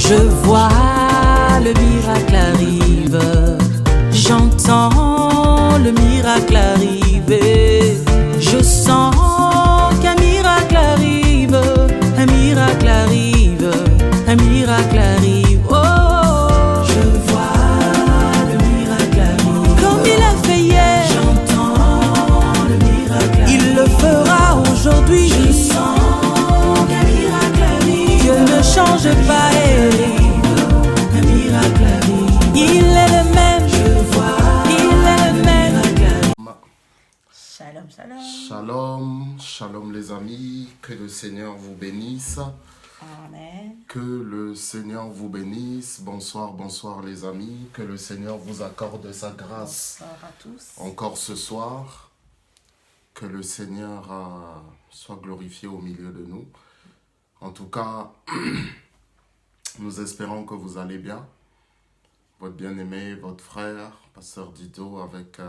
Je vois le miracle arrive, j'entends le miracle arriver, je sens qu'un miracle arrive, un miracle arrive, un miracle arrive. Oh, je vois le miracle arrive, comme il a fait hier, j'entends le miracle arrive, il le fera aujourd'hui. Je sens qu'un miracle arrive, Dieu ne change pas. Un miracle arrive, il est le même, je vois, il est le même. Shalom, shalom. Shalom, shalom les amis, que le Seigneur vous bénisse. Amen. Que le Seigneur vous bénisse. Bonsoir, bonsoir les amis. Que le Seigneur vous accorde sa grâce. Bonsoir à tous. Encore ce soir. Que le Seigneur soit glorifié au milieu de nous. En tout cas, nous espérons que vous allez bien. Votre bien-aimé, votre frère, pasteur Dido, avec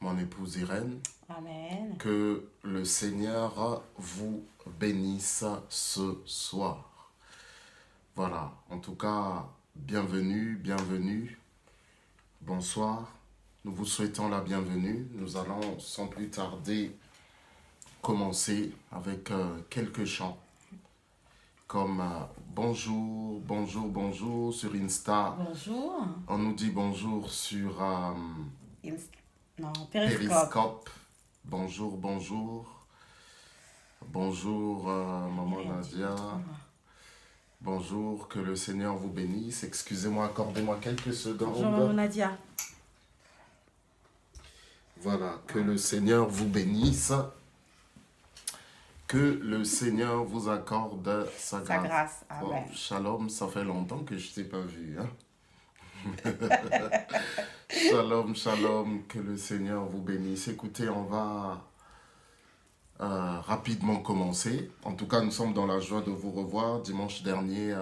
mon épouse Irène. Amen. Que le Seigneur vous bénisse ce soir. Voilà, en tout cas, bienvenue, bienvenue. Bonsoir. Nous vous souhaitons la bienvenue. Nous allons sans plus tarder commencer avec quelques chants. Comme bonjour, bonjour, bonjour sur Insta. Bonjour. On nous dit bonjour sur Périscope. Bonjour, bonjour. Bonjour, maman Nadia. Bonjour, que le Seigneur vous bénisse. Excusez-moi, accordez-moi quelques secondes. Bonjour, maman Nadia. Voilà, que le Seigneur vous bénisse. Que le Seigneur vous accorde sa grâce. Amen. Bon, shalom, ça fait longtemps que je ne t'ai pas vu. Hein? Shalom, shalom, que le Seigneur vous bénisse. Écoutez, on va rapidement commencer. En tout cas, nous sommes dans la joie de vous revoir. Dimanche dernier,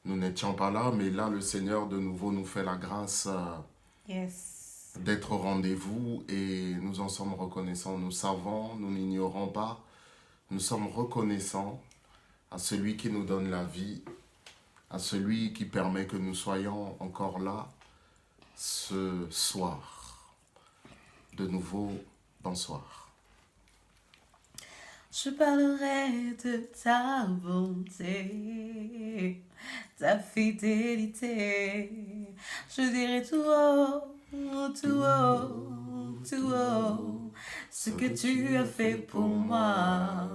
nous n'étions pas là, mais là, le Seigneur de nouveau nous fait la grâce d'être au rendez-vous et nous en sommes reconnaissants. Nous savons, nous n'ignorons pas. Nous sommes reconnaissants à celui qui nous donne la vie, à celui qui permet que nous soyons encore là ce soir. De nouveau, bonsoir. Je parlerai de ta bonté, ta fidélité. Je dirai tout haut, tout haut, tout haut, ce que tu as fait pour moi.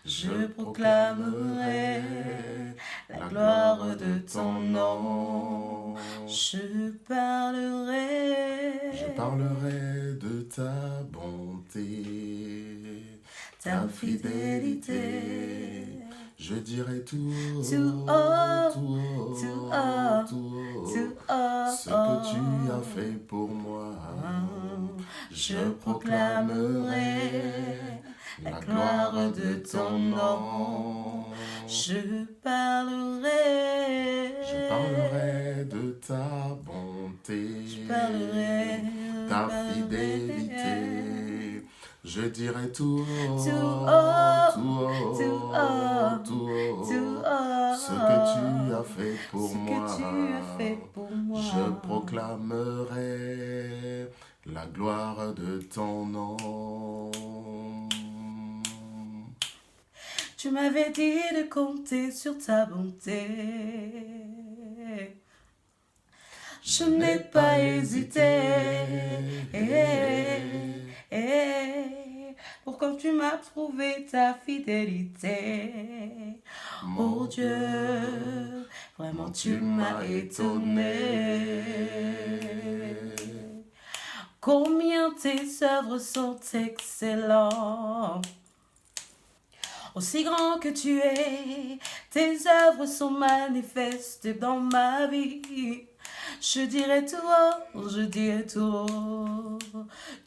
Je proclamerai la gloire de ton nom. Je parlerai de ta bonté, ta fidélité. Je dirai tout haut, tout haut, tout haut, ce que tu as fait pour moi. Je proclamerai la gloire de ton nom. Je parlerai de ta bonté, ta fidélité. Je dirai tout haut, ce que tu as fait pour moi. Je proclamerai la gloire de ton nom. Tu m'avais dit de compter sur ta bonté. Je n'ai pas hésité. Pourquoi tu m'as prouvé ta fidélité. Oh Dieu, vraiment tu m'as étonné. Combien tes œuvres sont excellentes. Aussi grand que tu es, tes œuvres sont manifestes dans ma vie. Je dirai tout haut,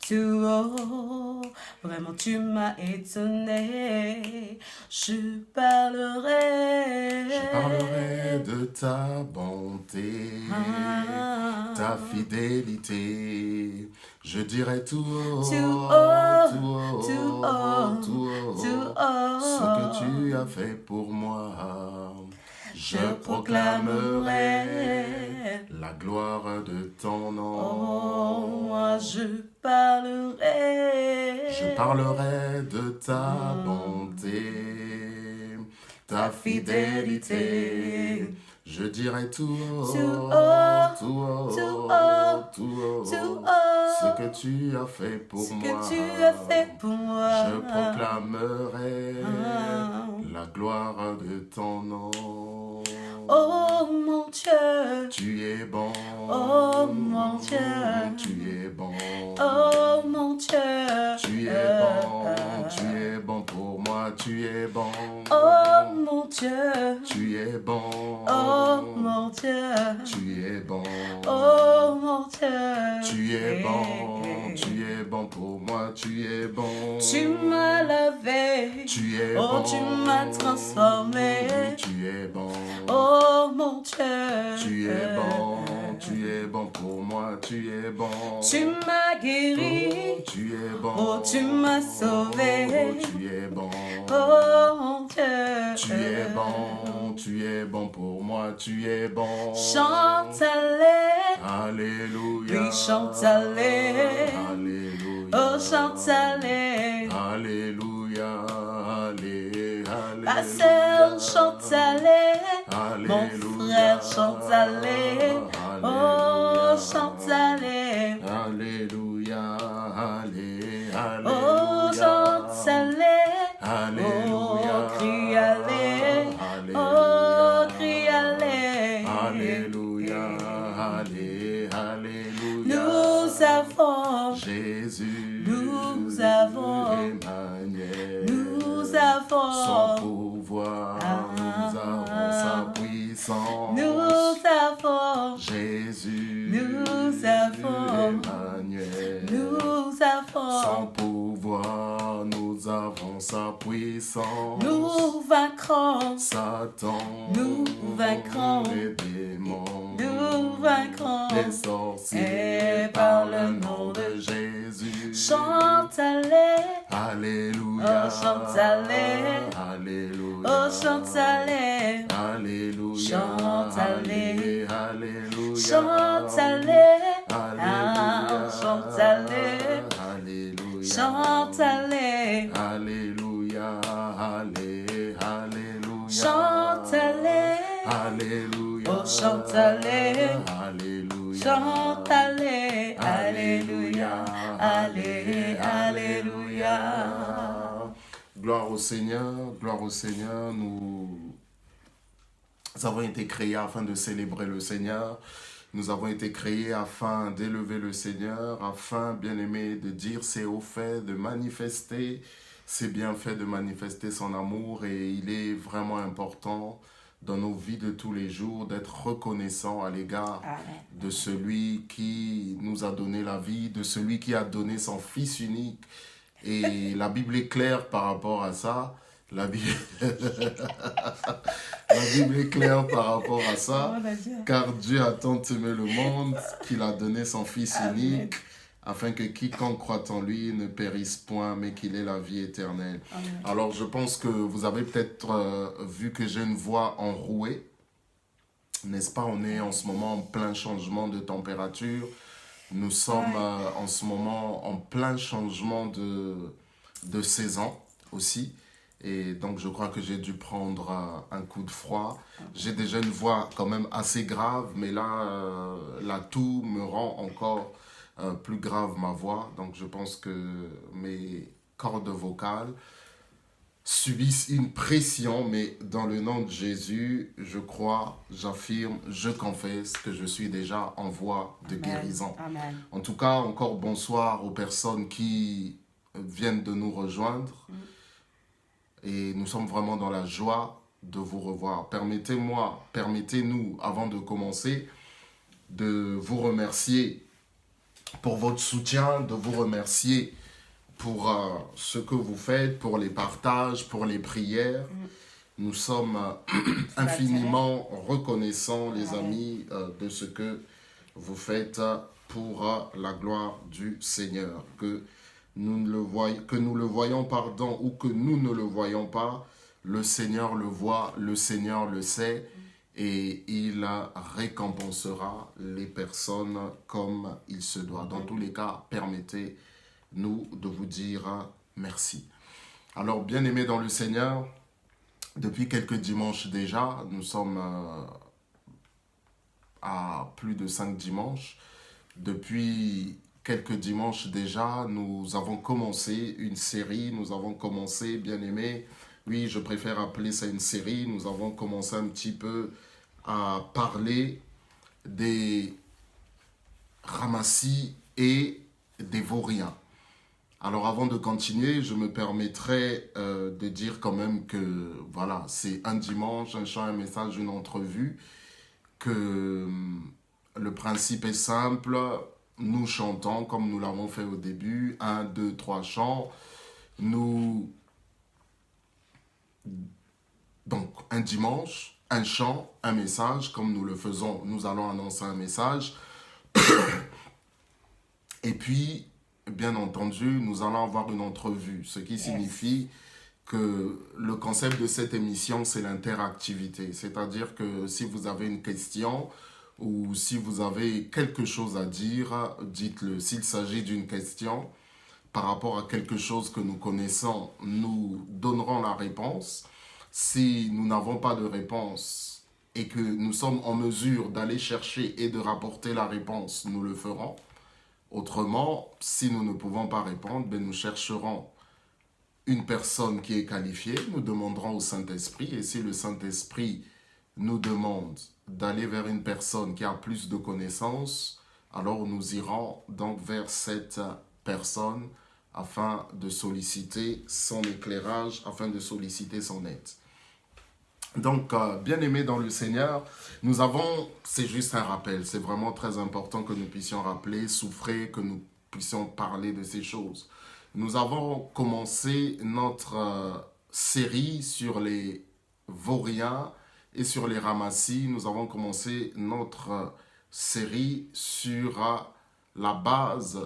tout haut, vraiment tu m'as étonné. Je parlerai de ta bonté, ta fidélité. Je dirai tout haut, ce que tu as fait pour moi. je proclamerai la gloire de ton nom. Oh, moi je parlerai de ta bonté, ta fidélité. Je dirai tout haut, ce que tu as fait pour moi. Je proclamerai la gloire de ton nom. Oh mon Dieu, tu es bon. Oh mon Dieu, tu es bon. Oh mon Dieu, tu es bon pour moi, tu es bon. Oh mon Dieu, tu es bon. Oh mon Dieu, tu es bon. Oh mon Dieu, tu es bon pour moi, tu es bon. Tu m'as lavé, tu es bon. Tu m'as transformé, tu es bon. Oh mon Dieu, tu es bon pour moi, tu es bon. Tu m'as guéri, tu es bon. Tu m'as sauvé, tu es bon. Oh mon Dieu, tu es bon pour moi, tu es bon. Chante Alléluia. Oui, chante Alléluia. Oh, chante Alléluia. Ma sœur chante mon frère chante oh, chante Alléluia. Oh, chante Alléluia. Oh, crie oh, crie Alléluia. Nous avons Jésus, nous avons Emmanuel, nous avons son pouvoir, nous avons sa puissance. Nous avons Jésus, nous avons Emmanuel, nous avons son pouvoir, nous avons sa puissance. Nous vaincrons Satan, nous vaincrons les démons, nous vaincrons les sorciers, par le nom de Jésus. Chante Alléluia. Oh, chante Alléluia. Oh, chante Alléluia. Chante Alléluia. Chante Alléluia. chante Alléluia. Chante Alléluia. Alléluia. Chante Alléluia. Oh, chante Alléluia. Chante Alléluia. Alléluia. Gloire au Seigneur, gloire au Seigneur. Nous avons été créés afin de célébrer le Seigneur. Nous avons été créés afin d'élever le Seigneur, afin, bien-aimé, de dire ses hauts faits, de manifester ses bienfaits, de manifester son amour. Et il est vraiment important dans nos vies de tous les jours d'être reconnaissant à l'égard de celui qui nous a donné la vie, de celui qui a donné son Fils unique. Et la Bible est claire par rapport à ça. La Bible est claire par rapport à ça. Car Dieu a tant aimé le monde qu'il a donné son Fils unique, afin que quiconque croit en lui ne périsse point, mais qu'il ait la vie éternelle. Amen. Alors, je pense que vous avez peut-être vu que j'ai une voix enrouée. N'est-ce pas? On est en ce moment en plein changement de température. Nous sommes en ce moment en plein changement de saison aussi. Et donc, je crois que j'ai dû prendre un coup de froid. J'ai déjà une voix quand même assez grave, mais là, la toux me rend encore plus grave ma voix. Donc, je pense que mes cordes vocales subissent une pression, mais dans le nom de Jésus, je crois, j'affirme, je confesse que je suis déjà en voie de guérison. Amen. En tout cas, encore bonsoir aux personnes qui viennent de nous rejoindre. Et nous sommes vraiment dans la joie de vous revoir. Permettez-nous, avant de commencer, de vous remercier pour votre soutien, de vous remercier pour ce que vous faites, pour les partages, pour les prières. Nous sommes infiniment reconnaissants, les amis, de ce que vous faites pour la gloire du Seigneur. Que nous le voyons ou que nous ne le voyons pas, le Seigneur le voit, le Seigneur le sait. et il récompensera les personnes comme il se doit. Dans tous les cas, permettez-nous de vous dire merci. Alors, bien-aimés dans le Seigneur, depuis quelques dimanches déjà, nous sommes à plus de 5 dimanches. Depuis quelques dimanches déjà, nous avons commencé une série, nous avons commencé, bien-aimés, oui, je préfère appeler ça une série, nous avons commencé un petit peu à parler des ramassis et des vauriens. Alors avant de continuer, je me permettrai de dire quand même que voilà, c'est un dimanche, un chant, un message, une entrevue, que le principe est simple, nous chantons comme nous l'avons fait au début, 1, 2, 3 chants, donc un dimanche, un chant, un message, comme nous le faisons, nous allons annoncer un message. Et puis, bien entendu, nous allons avoir une entrevue, ce qui signifie que le concept de cette émission, c'est l'interactivité. C'est-à-dire que si vous avez une question ou si vous avez quelque chose à dire, dites-le. S'il s'agit d'une question par rapport à quelque chose que nous connaissons, nous donnerons la réponse. Si nous n'avons pas de réponse et que nous sommes en mesure d'aller chercher et de rapporter la réponse, nous le ferons. Autrement, si nous ne pouvons pas répondre, nous chercherons une personne qui est qualifiée, nous demanderons au Saint-Esprit, et si le Saint-Esprit nous demande d'aller vers une personne qui a plus de connaissances, alors nous irons donc vers cette personne afin de solliciter son éclairage, afin de solliciter son aide. Donc, bien-aimés dans le Seigneur, nous avons, c'est juste un rappel, c'est vraiment très important que nous puissions rappeler, souffrir, que nous puissions parler de ces choses. Nous avons commencé notre série sur les vauriens et sur les ramassis. Nous avons commencé notre série sur la base,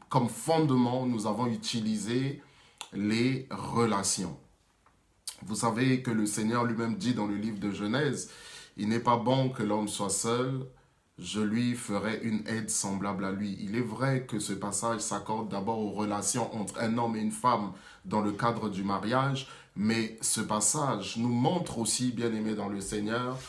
comme fondement, nous avons utilisé les relations. Vous savez que le Seigneur lui-même dit dans le livre de Genèse, « Il n'est pas bon que l'homme soit seul, je lui ferai une aide semblable à lui. » Il est vrai que ce passage s'accorde d'abord aux relations entre un homme et une femme dans le cadre du mariage, mais ce passage nous montre aussi, bien-aimés dans le Seigneur,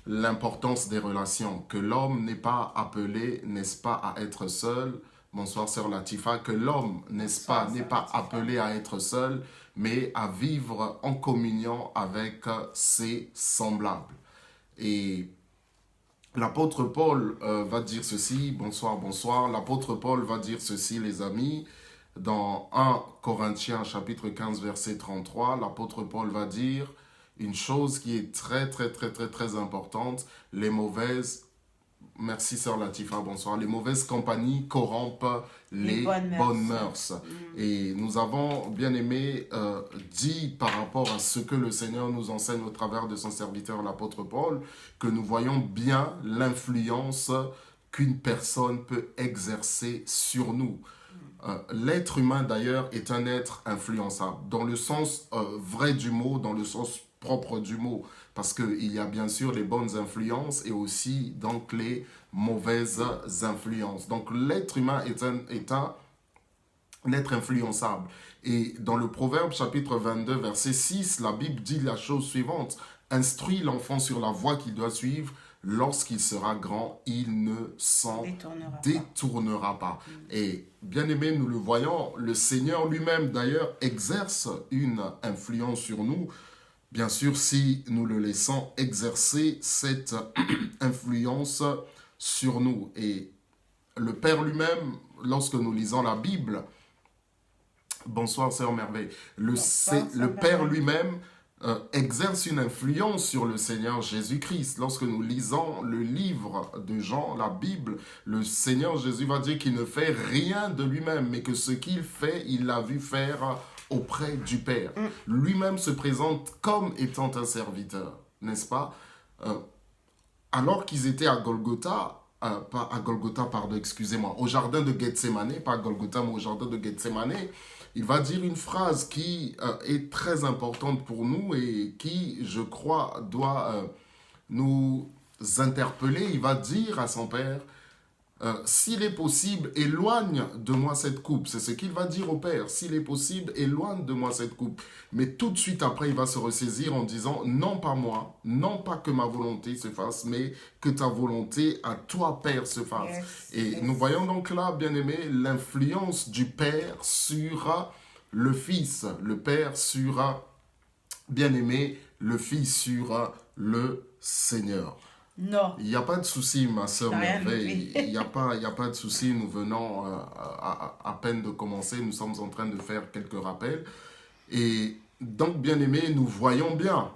l'importance des relations, que l'homme n'est pas appelé, n'est-ce pas, à être seul. Bonsoir, sœur Latifa, que l'homme, n'est-ce pas, n'est pas appelé à être seul, mais à vivre en communion avec ses semblables. Et l'apôtre Paul va dire ceci, bonsoir, l'apôtre Paul va dire ceci, les amis, dans 1 Corinthiens chapitre 15, verset 33, l'apôtre Paul va dire une chose qui est très, très, très, très, très importante, les mauvaises, merci sœur Latifa, bonsoir, les mauvaises compagnies corrompent les bonnes mœurs. Et nous avons bien aimé dit par rapport à ce que le Seigneur nous enseigne au travers de son serviteur l'apôtre Paul, que nous voyons bien l'influence qu'une personne peut exercer sur nous. L'être humain d'ailleurs est un être influençable, dans le sens vrai du mot, dans le sens propre du mot, parce qu'il y a bien sûr les bonnes influences et aussi donc les mauvaises influences. Donc l'être humain est un être influençable. Et dans le Proverbe chapitre 22 verset 6, la Bible dit la chose suivante, « Instruis l'enfant sur la voie qu'il doit suivre, lorsqu'il sera grand, il ne s'en détournera pas. » Et bien aimé, nous le voyons, le Seigneur lui-même d'ailleurs exerce une influence sur nous, bien sûr si nous le laissons exercer cette influence sur nous. Et le Père lui-même, lorsque nous lisons la Bible, bonsoir sœur Merveille, le Père lui-même exerce une influence sur le Seigneur Jésus-Christ. Lorsque nous lisons le livre de Jean, la Bible, le Seigneur Jésus va dire qu'il ne fait rien de lui-même, mais que ce qu'il fait, il l'a vu faire auprès du Père. Lui-même se présente comme étant un serviteur, n'est-ce pas? Alors qu'ils étaient à Golgotha, pas à Golgotha, pardon, excusez-moi, au jardin de Gethsémané, pas à Golgotha, mais au jardin de Gethsémané, il va dire une phrase qui est très importante pour nous et qui, je crois, doit nous interpeller. Il va dire à son père, s'il est possible, éloigne de moi cette coupe. C'est ce qu'il va dire au Père. S'il est possible, éloigne de moi cette coupe. Mais tout de suite après, il va se ressaisir en disant, non pas moi, non pas que ma volonté se fasse, mais que ta volonté à toi, Père, se fasse. Et nous voyons donc là, bien aimé, l'influence du Père sur le Fils. Le Père sur, bien aimé, le Fils sur le Seigneur. Non. Il n'y a pas de souci, ma sœur Merveille. Il n'y a pas de souci. Nous venons à peine de commencer. Nous sommes en train de faire quelques rappels. Et donc, bien aimé, nous voyons bien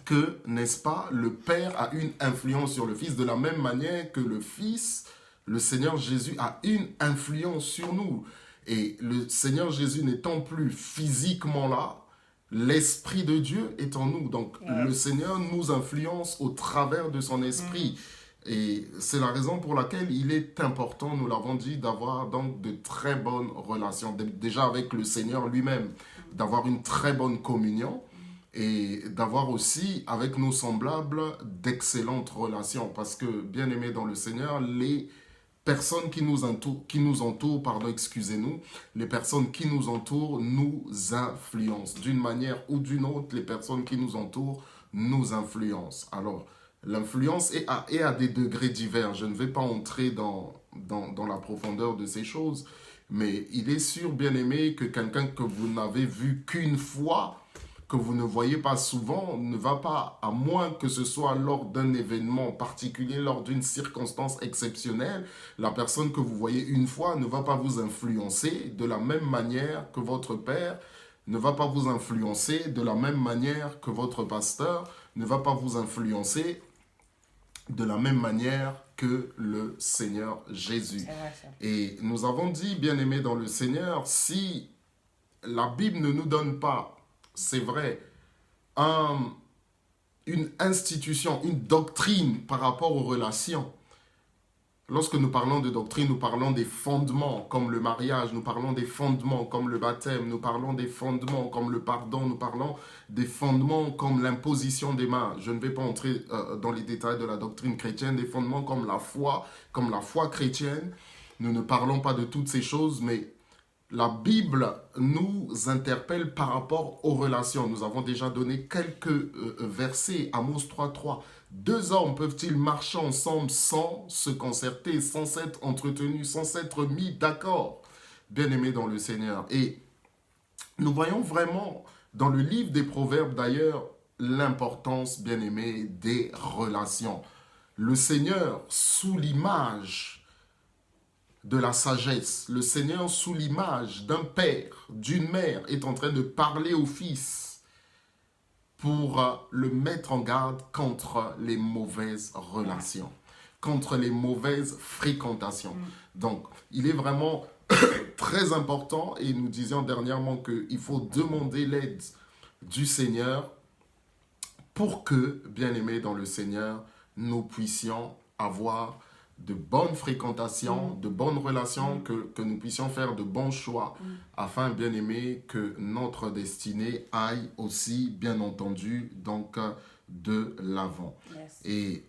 que, n'est-ce pas, le Père a une influence sur le Fils de la même manière que le Fils, le Seigneur Jésus, a une influence sur nous. Et le Seigneur Jésus n'étant plus physiquement là, l'Esprit de Dieu est en nous. Donc, le Seigneur nous influence au travers de son Esprit. Et c'est la raison pour laquelle il est important, nous l'avons dit, d'avoir donc de très bonnes relations. Déjà avec le Seigneur lui-même, d'avoir une très bonne communion et d'avoir aussi avec nos semblables d'excellentes relations. Parce que, bien aimés dans le Seigneur, les personnes qui nous entourent, les personnes qui nous entourent nous influencent. D'une manière ou d'une autre, les personnes qui nous entourent nous influencent. Alors, l'influence est à des degrés divers. Je ne vais pas entrer dans la profondeur de ces choses, mais il est sûr, bien aimé, que quelqu'un que vous n'avez vu qu'une fois, que vous ne voyez pas souvent, ne va pas, à moins que ce soit lors d'un événement particulier, lors d'une circonstance exceptionnelle, la personne que vous voyez une fois ne va pas vous influencer de la même manière que votre père, ne va pas vous influencer de la même manière que votre pasteur, ne va pas vous influencer de la même manière que le Seigneur Jésus. Et nous avons dit, bien aimé dans le Seigneur, si la Bible ne nous donne pas, c'est vrai, une institution, une doctrine par rapport aux relations. Lorsque nous parlons de doctrine, nous parlons des fondements comme le mariage, nous parlons des fondements comme le baptême, nous parlons des fondements comme le pardon, nous parlons des fondements comme l'imposition des mains. Je ne vais pas entrer dans les détails de la doctrine chrétienne, des fondements comme la foi chrétienne. Nous ne parlons pas de toutes ces choses, mais la Bible nous interpelle par rapport aux relations. Nous avons déjà donné quelques versets. Amos 3.3. 2 hommes peuvent-ils marcher ensemble sans se concerter, sans s'être entretenus, sans s'être mis d'accord, bien-aimés dans le Seigneur. Et nous voyons vraiment dans le livre des Proverbes d'ailleurs l'importance, bien-aimés, des relations. Le Seigneur, sous l'image de la sagesse, le Seigneur sous l'image d'un père, d'une mère, est en train de parler au fils pour le mettre en garde contre les mauvaises relations, contre les mauvaises fréquentations. Donc, il est vraiment très important, et nous disions dernièrement qu'il faut demander l'aide du Seigneur pour que, bien-aimés dans le Seigneur, nous puissions avoir de bonnes fréquentations, de bonnes relations, que nous puissions faire de bons choix, afin, bien aimé, que notre destinée aille aussi, bien entendu, donc de l'avant. Et,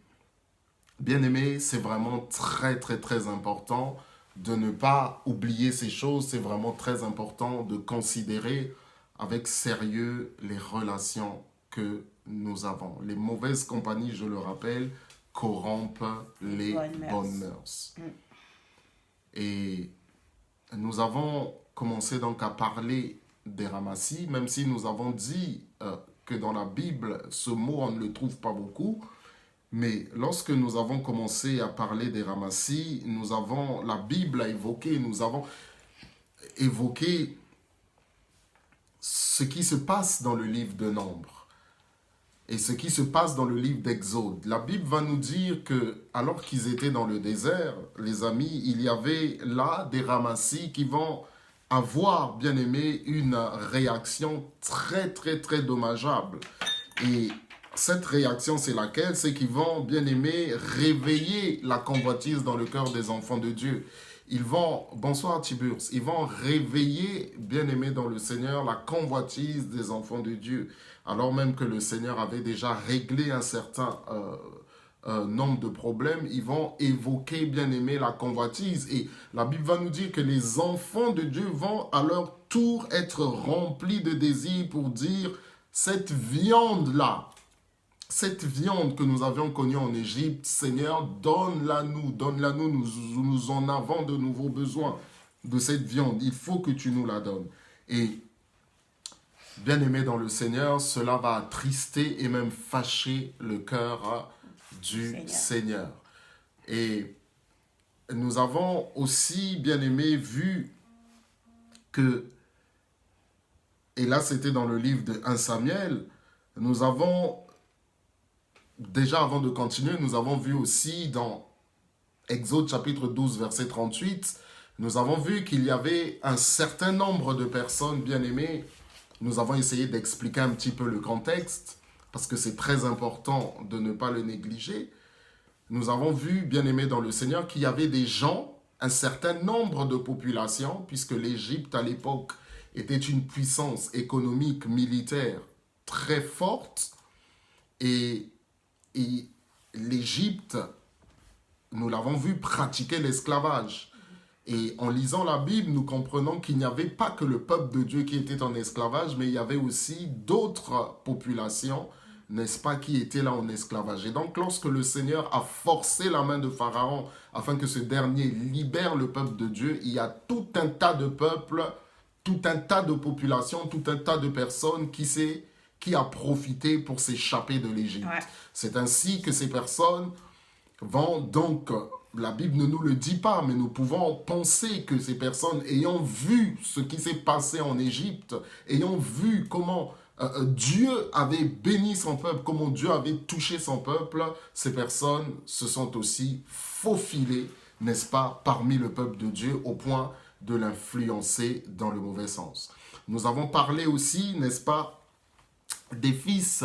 bien aimé, c'est vraiment très, très, très important de ne pas oublier ces choses. C'est vraiment très important de considérer avec sérieux les relations que nous avons. Les mauvaises compagnies, je le rappelle, corrompent les bonnes mœurs. Et nous avons commencé donc à parler des ramassis, même si nous avons dit que dans la Bible, ce mot, on ne le trouve pas beaucoup. Mais lorsque nous avons commencé à parler des ramassis, la Bible a évoqué, nous avons évoqué ce qui se passe dans le livre de Nombres. Et ce qui se passe dans le livre d'Exode. La Bible va nous dire que, alors qu'ils étaient dans le désert, les amis, il y avait là des ramassis qui vont avoir, bien aimé, une réaction très, très, très dommageable. Et cette réaction, c'est laquelle? C'est qu'ils vont, bien aimé, réveiller la convoitise dans le cœur des enfants de Dieu. ils vont, bonsoir Tiburce, ils vont réveiller, bien-aimés dans le Seigneur, la convoitise des enfants de Dieu, alors même que le Seigneur avait déjà réglé un certain nombre de problèmes. Ils vont évoquer, bien-aimés, la convoitise, et la Bible va nous dire que les enfants de Dieu vont à leur tour être remplis de désir pour dire, cette viande-là, cette viande que nous avions connue en Égypte, Seigneur, donne-la-nous, nous en avons de nouveaux besoins de cette viande. Il faut que tu nous la donnes. Et, bien-aimé dans le Seigneur, cela va attrister et même fâcher le cœur du Seigneur. Et nous avons aussi, bien-aimé, vu que, et là c'était dans le livre de 1 Samuel, nous avons déjà, avant de continuer, nous avons vu aussi dans Exode chapitre 12, verset 38, nous avons vu qu'il y avait un certain nombre de personnes bien-aimées. Nous avons essayé d'expliquer un petit peu le contexte, parce que c'est très important de ne pas le négliger. Nous avons vu, bien-aimés dans le Seigneur, qu'il y avait des gens, un certain nombre de populations, puisque l'Égypte à l'époque était une puissance économique, militaire très forte, et l'Égypte, nous l'avons vu pratiquer l'esclavage. Et en lisant la Bible, nous comprenons qu'il n'y avait pas que le peuple de Dieu qui était en esclavage, mais il y avait aussi d'autres populations, n'est-ce pas, qui étaient là en esclavage. Et donc, lorsque le Seigneur a forcé la main de Pharaon afin que ce dernier libère le peuple de Dieu, il y a tout un tas de peuples, tout un tas de populations, tout un tas de personnes qui a profité pour s'échapper de l'Égypte. Ouais. C'est ainsi que ces personnes vont donc, la Bible ne nous le dit pas, mais nous pouvons penser que ces personnes, ayant vu ce qui s'est passé en Égypte, ayant vu comment Dieu avait béni son peuple, comment Dieu avait touché son peuple, ces personnes se sont aussi faufilées, n'est-ce pas, parmi le peuple de Dieu, au point de l'influencer dans le mauvais sens. Nous avons parlé aussi, n'est-ce pas, des fils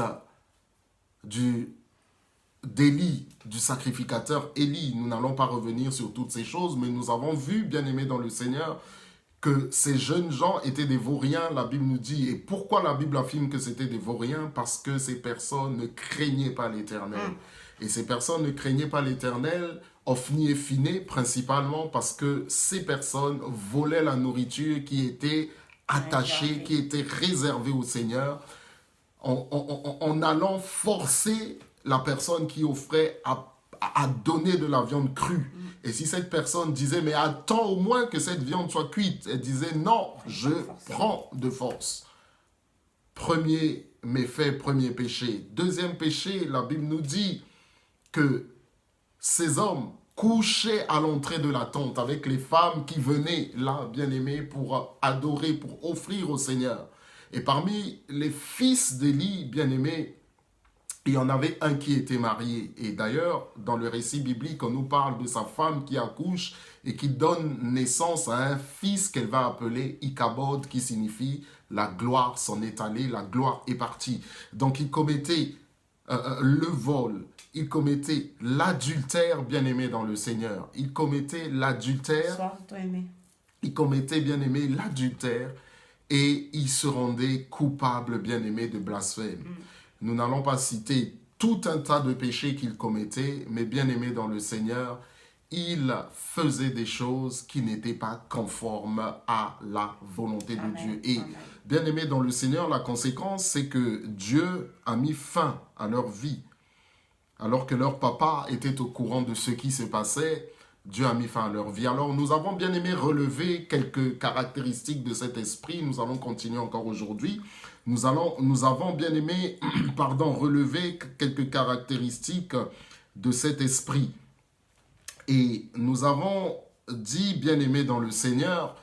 d'Élie, du sacrificateur Élie. Nous n'allons pas revenir sur toutes ces choses, mais nous avons vu, bien-aimés dans le Seigneur, que ces jeunes gens étaient des vauriens, la Bible nous dit. Et pourquoi la Bible affirme que c'était des vauriens? Parce que ces personnes ne craignaient pas l'Éternel. Et ces personnes ne craignaient pas l'Éternel, Ophni et Phiné, principalement parce que ces personnes volaient la nourriture qui était attachée, qui était réservée au Seigneur, en allant forcer la personne qui offrait à donner de la viande crue. Et si cette personne disait, mais attends au moins que cette viande soit cuite, elle disait, non, je prends de force. Premier méfait, premier péché. Deuxième péché, la Bible nous dit que ces hommes couchaient à l'entrée de la tente avec les femmes qui venaient là, bien-aimées, pour adorer, pour offrir au Seigneur. Et parmi les fils d'Élie, bien-aimés, il y en avait un qui était marié. Et d'ailleurs, dans le récit biblique, on nous parle de sa femme qui accouche et qui donne naissance à un fils qu'elle va appeler Ichabod, qui signifie la gloire s'en est allée, la gloire est partie. Donc il commettait le vol, il commettait l'adultère, bien-aimé dans le Seigneur. Il commettait l'adultère. Il commettait, bien-aimé, l'adultère. Et il se rendait coupable, bien-aimé, de blasphème. Nous n'allons pas citer tout un tas de péchés qu'il commettait, mais bien-aimé dans le Seigneur, il faisait des choses qui n'étaient pas conformes à la volonté de Dieu. Et bien-aimé dans le Seigneur, la conséquence, c'est que Dieu a mis fin à leur vie. Alors que leur papa était au courant de ce qui se passait, Dieu a mis fin à leur vie. Alors nous avons bien aimé relever quelques caractéristiques de cet esprit. Nous allons continuer encore aujourd'hui. Nous avons bien aimé relever quelques caractéristiques de cet esprit. Et nous avons dit, bien aimé dans le Seigneur,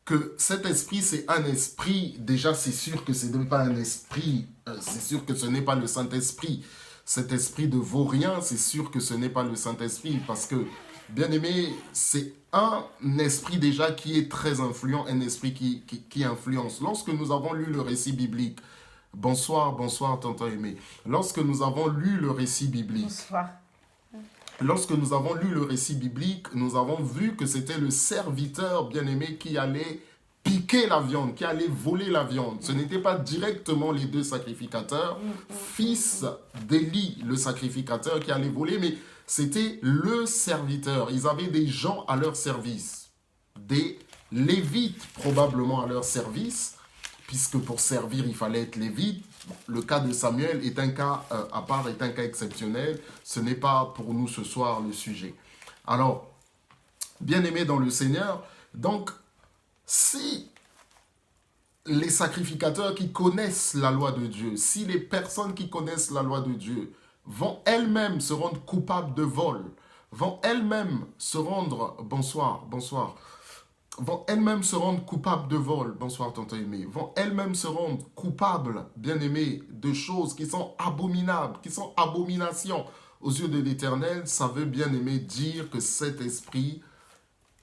que cet esprit, c'est un esprit, déjà c'est sûr que ce n'est pas un esprit, c'est sûr que ce n'est pas le Saint-Esprit. Cet esprit de vaurien, c'est sûr que ce n'est pas le Saint-Esprit, parce que bien-aimé, c'est un esprit déjà qui est très influent, un esprit qui influence. Lorsque nous avons lu le récit biblique, bonsoir, tonton Aimé. Lorsque nous avons lu le récit biblique, lorsque nous avons lu le récit biblique, nous avons vu que c'était le serviteur bien-aimé qui allait piquer la viande, qui allait voler la viande. Ce n'était pas directement les deux sacrificateurs, fils d'Élie, le sacrificateur, qui allait voler, mais c'était le serviteur. Ils avaient des gens à leur service, des Lévites probablement à leur service, puisque pour servir, il fallait être lévite. Le cas de Samuel est un cas à part, est un cas exceptionnel. Ce n'est pas pour nous ce soir le sujet. Alors, bien-aimés dans le Seigneur, donc, si les sacrificateurs qui connaissent la loi de Dieu, si les personnes qui connaissent la loi de Dieu vont elles-mêmes se rendre coupables de vol, vont elles-mêmes se rendre, vont elles-mêmes se rendre coupables de vol, bonsoir tonton Aimé, vont elles-mêmes se rendre coupables, bien-aimés, de choses qui sont abominables, qui sont abominations aux yeux de l'Éternel, ça veut, bien-aimé, dire que cet esprit,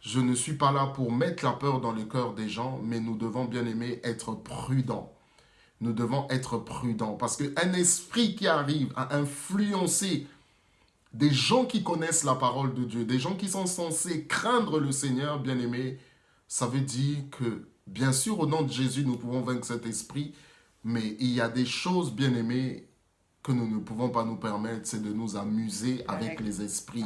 je ne suis pas là pour mettre la peur dans le cœur des gens, mais nous devons, bien-aimés, être prudents. Nous devons être prudents, parce qu'un esprit qui arrive à influencer des gens qui connaissent la parole de Dieu, des gens qui sont censés craindre le Seigneur, bien-aimés, ça veut dire que, bien sûr, au nom de Jésus, nous pouvons vaincre cet esprit, mais il y a des choses, bien-aimés, que nous ne pouvons pas nous permettre, c'est de nous amuser avec les esprits.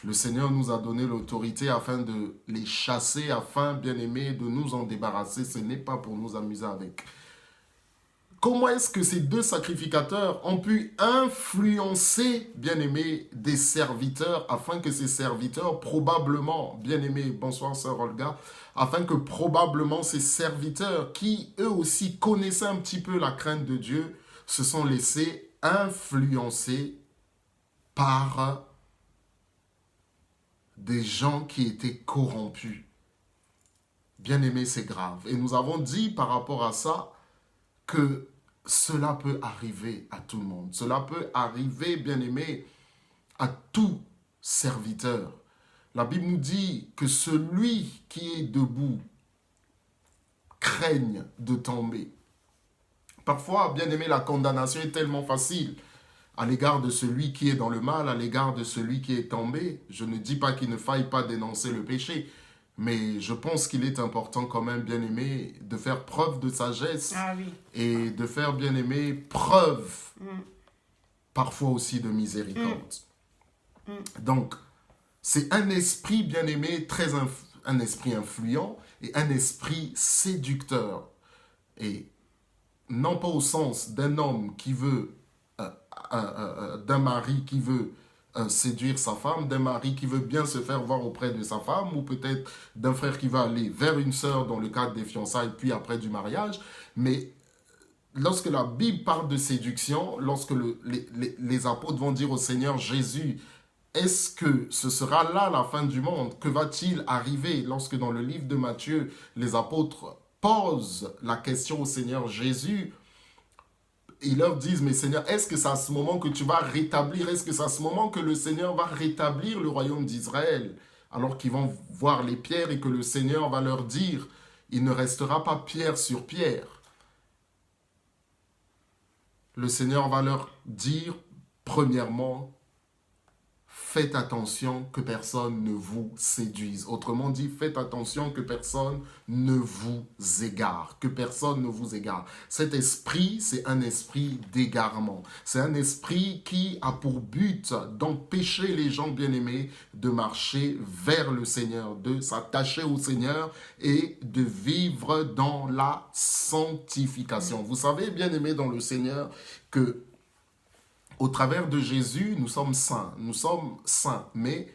Le Seigneur nous a donné l'autorité afin de les chasser, afin, bien-aimés, de nous en débarrasser. Ce n'est pas pour nous amuser avec. Comment est-ce que ces deux sacrificateurs ont pu influencer, bien-aimés, des serviteurs, afin que ces serviteurs, probablement, bien-aimés, bonsoir sœur Olga, afin que probablement ces serviteurs qui, eux aussi, connaissaient un petit peu la crainte de Dieu, se sont laissés influencer par des gens qui étaient corrompus. Bien-aimés, c'est grave. Et nous avons dit par rapport à ça, que cela peut arriver à tout le monde. Cela peut arriver, bien-aimé, à tout serviteur. La Bible nous dit que celui qui est debout craigne de tomber. Parfois, bien-aimé, la condamnation est tellement facile à l'égard de celui qui est dans le mal, à l'égard de celui qui est tombé. Je ne dis pas qu'il ne faille pas dénoncer le péché, mais je pense qu'il est important quand même, bien-aimé, de faire preuve de sagesse et de faire, bien-aimé, preuve parfois aussi de miséricorde. Donc, c'est un esprit, bien-aimé, un esprit influent et un esprit séducteur. Et non pas au sens d'un homme qui veut, d'un mari qui veut séduire sa femme, d'un mari qui veut bien se faire voir auprès de sa femme, ou peut-être d'un frère qui va aller vers une sœur dans le cadre des fiançailles, puis après du mariage. Mais lorsque la Bible parle de séduction, lorsque les apôtres vont dire au Seigneur Jésus, est-ce que ce sera là la fin du monde? Que va-t-il arriver? Lorsque dans le livre de Matthieu, les apôtres posent la question au Seigneur Jésus, ils leur disent, mais Seigneur, est-ce que c'est à ce moment que tu vas rétablir, est-ce que c'est à ce moment que le Seigneur va rétablir le royaume d'Israël? Alors qu'ils vont voir les pierres et que le Seigneur va leur dire, il ne restera pas pierre sur pierre. Le Seigneur va leur dire, premièrement, faites attention que personne ne vous séduise. Autrement dit, faites attention que personne ne vous égare. Que personne ne vous égare. Cet esprit, c'est un esprit d'égarement. C'est un esprit qui a pour but d'empêcher les gens bien-aimés de marcher vers le Seigneur, de s'attacher au Seigneur et de vivre dans la sanctification. Vous savez, bien-aimés dans le Seigneur, que au travers de Jésus, nous sommes saints, mais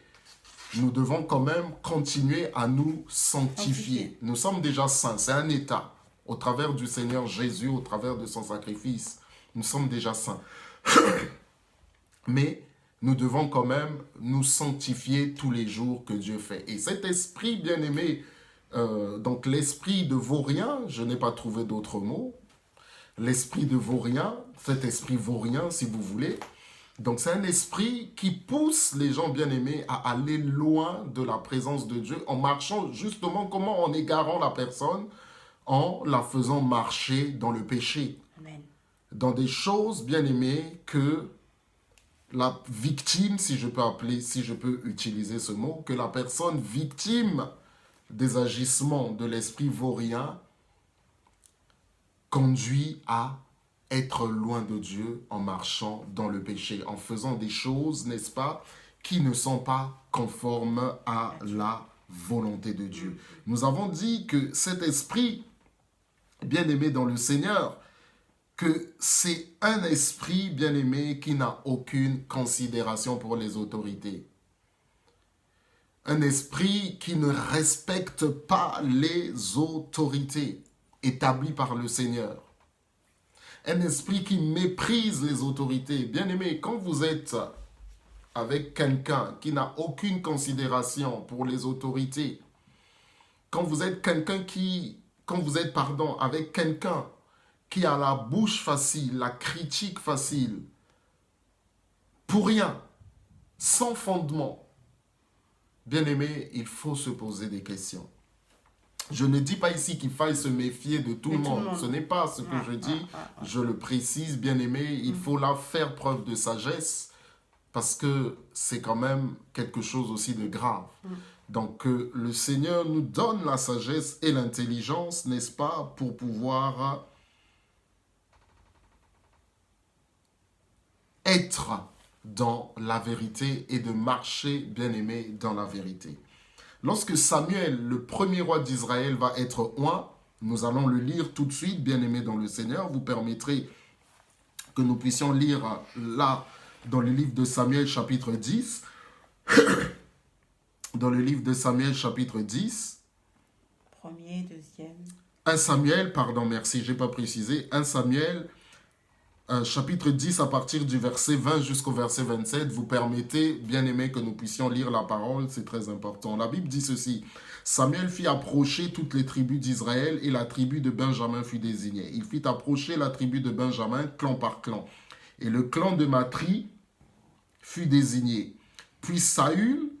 nous devons quand même continuer à nous sanctifier. Nous sommes déjà saints, c'est un état. Au travers du Seigneur Jésus, au travers de son sacrifice, nous sommes déjà saints. Mais nous devons quand même nous sanctifier tous les jours que Dieu fait. Et cet esprit bien-aimé, donc l'esprit de vaurien, je n'ai pas trouvé d'autre mot, l'esprit de vaurien, cet esprit vaurien si vous voulez. Donc c'est un esprit qui pousse les gens bien-aimés à aller loin de la présence de Dieu en marchant justement, comment, en égarant la personne, en la faisant marcher dans le péché. Amen. Dans des choses bien-aimées que la victime, si je peux utiliser ce mot, que la personne victime des agissements de l'esprit vaurien conduit à être loin de Dieu en marchant dans le péché, en faisant des choses, n'est-ce pas, qui ne sont pas conformes à la volonté de Dieu. Nous avons dit que cet esprit, bien-aimé dans le Seigneur, que c'est un esprit, bien-aimé, qui n'a aucune considération pour les autorités. Un esprit qui ne respecte pas les autorités établies par le Seigneur. Un esprit qui méprise les autorités. Bien-aimé, quand vous êtes avec quelqu'un qui n'a aucune considération pour les autorités, quand vous êtes avec quelqu'un qui a la bouche facile, la critique facile, pour rien, sans fondement, bien-aimé, il faut se poser des questions. Je ne dis pas ici qu'il faille se méfier de tout le monde. Ce n'est pas ce que je dis. Je le précise, bien-aimé, il faut là faire preuve de sagesse parce que c'est quand même quelque chose aussi de grave. Donc, le Seigneur nous donne la sagesse et l'intelligence, n'est-ce pas, pour pouvoir être dans la vérité et de marcher, bien-aimé, dans la vérité. Lorsque Samuel, le premier roi d'Israël, va être oint, nous allons le lire tout de suite, bien-aimé dans le Seigneur. Vous permettrez que nous puissions lire là, dans le livre de Samuel, chapitre 10. Dans le livre de Samuel, chapitre 10. Premier, deuxième. 1 Samuel, pardon, merci, je n'ai pas précisé. 1 Samuel, chapitre 10, à partir du verset 20 jusqu'au verset 27, vous permettez, bien aimé, que nous puissions lire la parole, c'est très important. La Bible dit ceci: Samuel fit approcher toutes les tribus d'Israël et la tribu de Benjamin fut désignée. Il fit approcher la tribu de Benjamin, clan par clan. Et le clan de Matri fut désigné. Puis Saül,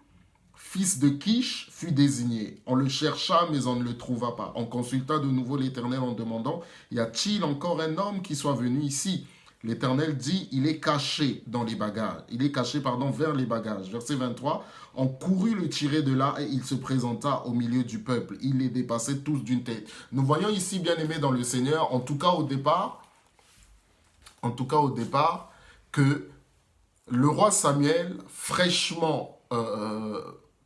fils de Kish, fut désigné. On le chercha, mais on ne le trouva pas. On consulta de nouveau l'Éternel en demandant: y a-t-il encore un homme qui soit venu ici? L'Éternel dit: il est caché dans les bagages. Il est caché, vers les bagages. Verset 23. On courut le tirer de là et il se présenta au milieu du peuple. Il les dépassait tous d'une tête. Nous voyons ici, bien aimés dans le Seigneur, en tout cas au départ, que le roi Samuel, fraîchement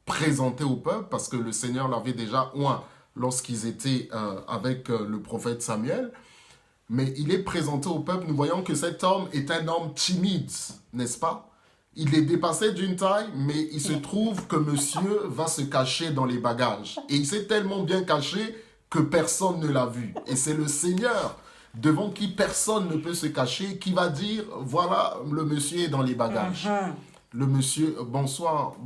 présenté au peuple, parce que le Seigneur l'avait déjà oint lorsqu'ils étaient avec le prophète Samuel, mais il est présenté au peuple. Nous voyons que cet homme est un homme timide, n'est-ce pas? Il est dépassé d'une taille, mais il se trouve que monsieur va se cacher dans les bagages. Et il s'est tellement bien caché que personne ne l'a vu. Et c'est le Seigneur devant qui personne ne peut se cacher qui va dire: voilà, le monsieur est dans les bagages. Le monsieur, bonsoir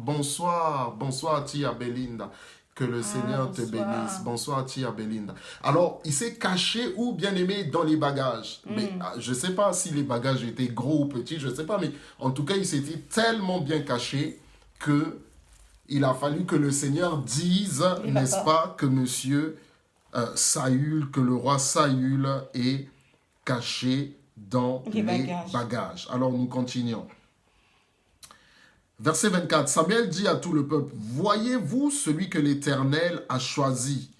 Tia Belinda. Que le Seigneur te bénisse. Bonsoir Tia Belinda. Alors, il s'est caché où, bien aimé, dans les bagages. Mais je ne sais pas si les bagages étaient gros ou petits, je ne sais pas. Mais en tout cas, il s'était tellement bien caché qu'il a fallu que le Seigneur dise, n'est-ce pas, que monsieur Saül, que le roi Saül est caché dans les bagages. Alors, nous continuons. Verset 24, Samuel dit à tout le peuple: voyez-vous celui que l'Éternel a choisi?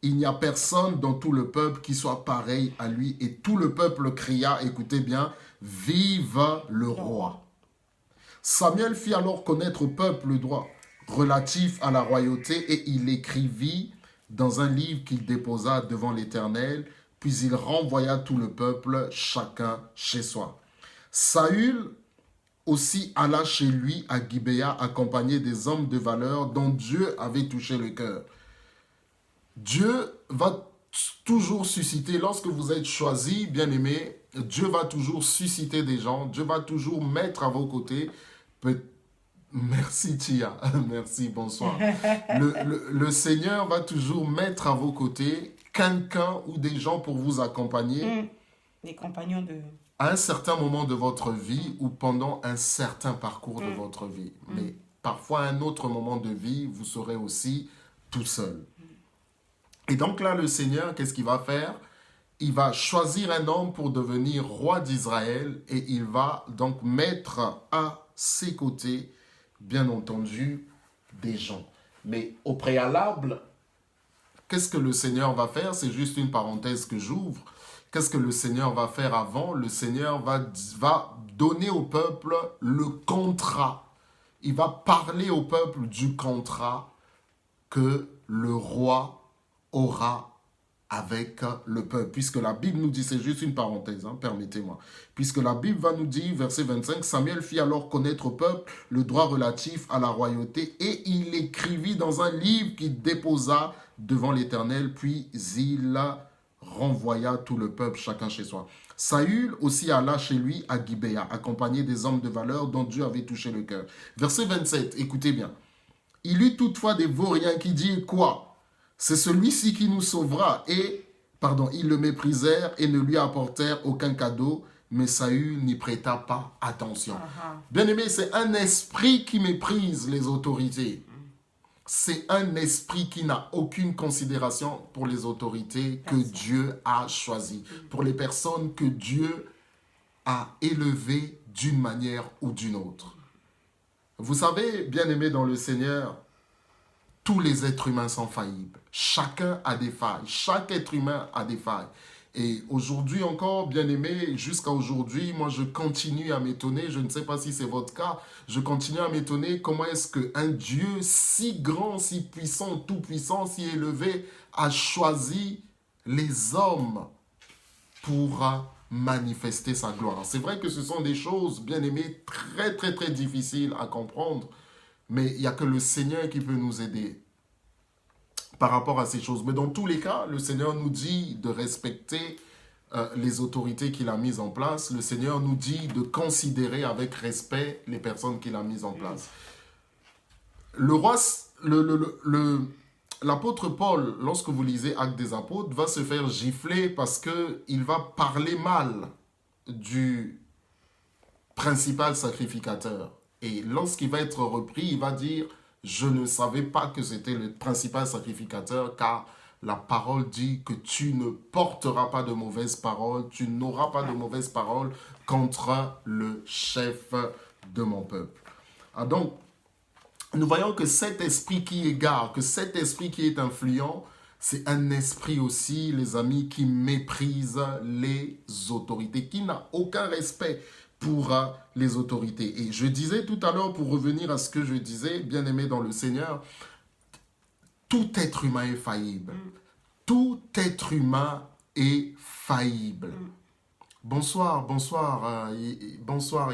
Il n'y a personne dans tout le peuple qui soit pareil à lui. Et tout le peuple cria, écoutez bien: vive le roi. Samuel fit alors connaître au peuple le droit relatif à la royauté et il l'écrivit dans un livre qu'il déposa devant l'Éternel. Puis il renvoya tout le peuple, chacun chez soi. Saül aussi alla chez lui à Gibéa, accompagné des hommes de valeur dont Dieu avait touché le cœur. Dieu va toujours susciter, lorsque vous êtes choisi, bien-aimé, Dieu va toujours susciter des gens, Dieu va toujours mettre à vos côtés. Merci Tia, merci, bonsoir. Le Seigneur va toujours mettre à vos côtés quelqu'un ou des gens pour vous accompagner. Des compagnons de... à un certain moment de votre vie ou pendant un certain parcours de votre vie. Mais parfois, à un autre moment de vie, vous serez aussi tout seul. Et donc là, le Seigneur, qu'est-ce qu'il va faire? Il va choisir un homme pour devenir roi d'Israël et il va donc mettre à ses côtés, bien entendu, des gens. Mais au préalable, qu'est-ce que le Seigneur va faire? C'est juste une parenthèse que j'ouvre. Qu'est-ce que le Seigneur va faire avant? Le Seigneur va donner au peuple le contrat. Il va parler au peuple du contrat que le roi aura avec le peuple. Puisque la Bible nous dit, c'est juste une parenthèse, permettez-moi. Puisque la Bible va nous dire, verset 25, Samuel fit alors connaître au peuple le droit relatif à la royauté et il l'écrivit dans un livre qu'il déposa devant l'Éternel, puis il renvoya tout le peuple, chacun chez soi. Saül aussi alla chez lui à Gibéa, accompagné des hommes de valeur dont Dieu avait touché le cœur. Verset 27, écoutez bien. Il eut toutefois des vauriens qui dirent quoi? C'est celui-ci qui nous sauvera. Ils le méprisèrent et ne lui apportèrent aucun cadeau, mais Saül n'y prêta pas attention. Bien-aimé, c'est un esprit qui méprise les autorités. C'est un esprit qui n'a aucune considération pour les autorités que Dieu a choisies, pour les personnes que Dieu a élevées d'une manière ou d'une autre. Vous savez, bien-aimé dans le Seigneur, tous les êtres humains sont faillibles. Chacun a des failles. Chaque être humain a des failles. Et aujourd'hui encore, bien-aimé, jusqu'à aujourd'hui, moi je continue à m'étonner, je ne sais pas si c'est votre cas, je continue à m'étonner comment est-ce qu'un Dieu si grand, si puissant, tout puissant, si élevé, a choisi les hommes pour manifester sa gloire. C'est vrai que ce sont des choses, bien-aimées, très très très difficiles à comprendre, mais il n'y a que le Seigneur qui peut nous aider par rapport à ces choses. Mais dans tous les cas, le Seigneur nous dit de respecter les autorités qu'il a mises en place. Le Seigneur nous dit de considérer avec respect les personnes qu'il a mises en place. L'apôtre Paul, lorsque vous lisez Actes des Apôtres, va se faire gifler parce qu'il va parler mal du principal sacrificateur. Et lorsqu'il va être repris, il va dire « Je ne savais pas que c'était le principal sacrificateur, car la parole dit que tu ne porteras pas de mauvaises paroles, tu n'auras pas de mauvaises paroles contre le chef de mon peuple. » Donc, nous voyons que cet esprit qui égare, que cet esprit qui est influent, c'est un esprit aussi, les amis, qui méprise les autorités, qui n'a aucun respect pour les autorités. Et je disais tout à l'heure, pour revenir à ce que je disais, bien-aimé dans le Seigneur, tout être humain est faillible. Tout être humain est faillible. Bonsoir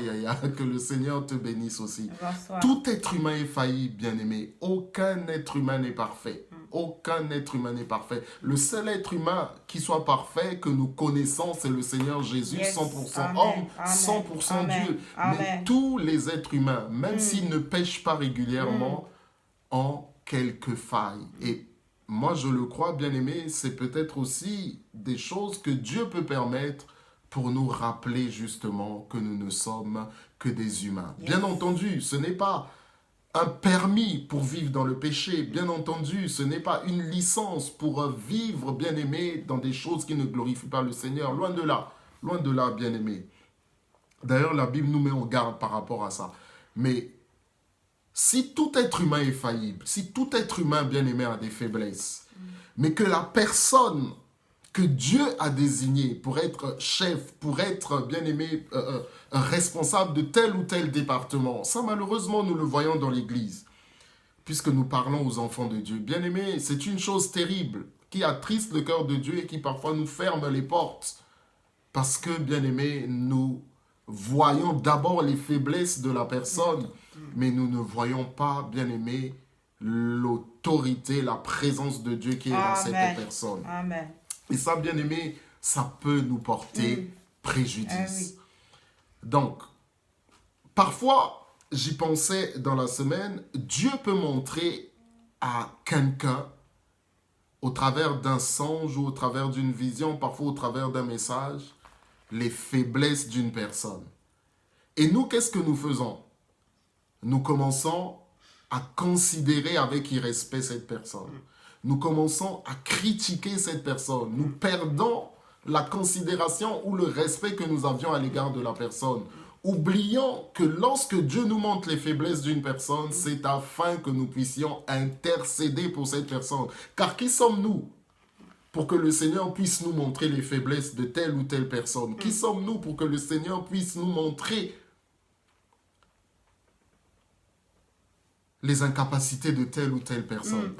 Yaya, que le Seigneur te bénisse aussi. Bonsoir. Tout être humain est faillible, bien-aimé. Aucun être humain n'est parfait. Aucun être humain n'est parfait. Le seul être humain qui soit parfait, que nous connaissons, c'est le Seigneur Jésus, 100% homme, 100% Dieu. Mais tous les êtres humains, même s'ils ne pêchent pas régulièrement, ont quelques failles. Et moi, je le crois, bien-aimé, c'est peut-être aussi des choses que Dieu peut permettre pour nous rappeler justement que nous ne sommes que des humains. Bien entendu, ce n'est pas un permis pour vivre dans le péché. Bien entendu, ce n'est pas une licence pour vivre, bien-aimé, dans des choses qui ne glorifient pas le Seigneur. Loin de là, bien-aimé. D'ailleurs, la Bible nous met en garde par rapport à ça. Mais si tout être humain est faillible, si tout être humain, bien-aimé, a des faiblesses, mais que la personne que Dieu a désigné pour être chef, pour être, bien-aimé, responsable de tel ou tel département. Ça, malheureusement, nous le voyons dans l'Église, puisque nous parlons aux enfants de Dieu. Bien-aimé, c'est une chose terrible qui attriste le cœur de Dieu et qui parfois nous ferme les portes. Parce que, bien-aimé, nous voyons d'abord les faiblesses de la personne, mais nous ne voyons pas, bien-aimé, l'autorité, la présence de Dieu qui est dans cette personne. Amen. Et ça, bien-aimé, ça peut nous porter préjudice. Donc, parfois, j'y pensais dans la semaine, Dieu peut montrer à quelqu'un, au travers d'un songe ou au travers d'une vision, parfois au travers d'un message, les faiblesses d'une personne. Et nous, qu'est-ce que nous faisons? Nous commençons à considérer avec irrespect cette personne. Nous commençons à critiquer cette personne. Nous perdons la considération ou le respect que nous avions à l'égard de la personne. oubliant que lorsque Dieu nous montre les faiblesses d'une personne, c'est afin que nous puissions intercéder pour cette personne. Car qui sommes-nous pour que le Seigneur puisse nous montrer les faiblesses de telle ou telle personne? Qui sommes-nous pour que le Seigneur puisse nous montrer les incapacités de telle ou telle personne?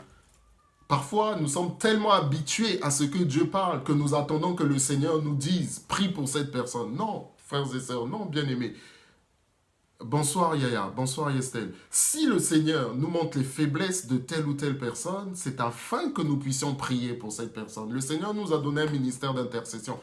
Parfois, nous sommes tellement habitués à ce que Dieu parle que nous attendons que le Seigneur nous dise « Prie pour cette personne ». Non, frères et sœurs, non, bien-aimés. Bonsoir Yaya, bonsoir Yestel. Si le Seigneur nous montre les faiblesses de telle ou telle personne, c'est afin que nous puissions prier pour cette personne. Le Seigneur nous a donné un ministère d'intercession.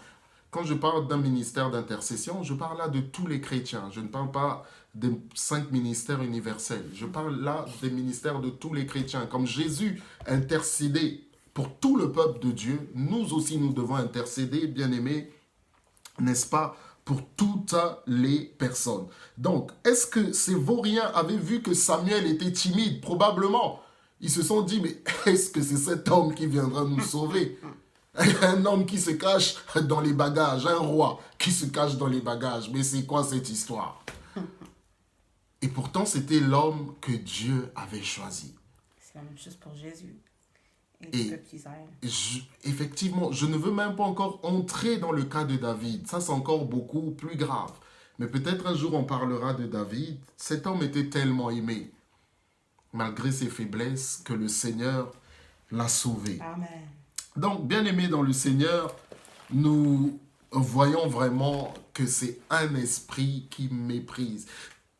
Quand je parle d'un ministère d'intercession, je parle là de tous les chrétiens. Je ne parle pas des 5 ministères universels. Je parle là des ministères de tous les chrétiens. Comme Jésus intercédait pour tout le peuple de Dieu, nous aussi nous devons intercéder, bien-aimés, n'est-ce pas, pour toutes les personnes. Donc, est-ce que ces vauriens avaient vu que Samuel était timide? Probablement. Ils se sont dit, mais est-ce que c'est cet homme qui viendra nous sauver? Un homme qui se cache dans les bagages, un roi qui se cache dans les bagages. Mais c'est quoi cette histoire? Et pourtant, c'était l'homme que Dieu avait choisi. C'est la même chose pour Jésus. Et effectivement, je ne veux même pas encore entrer dans le cas de David. Ça, c'est encore beaucoup plus grave. Mais peut-être un jour, on parlera de David. Cet homme était tellement aimé, malgré ses faiblesses, que le Seigneur l'a sauvé. Amen. Donc, bien-aimés dans le Seigneur, nous voyons vraiment que c'est un esprit qui méprise.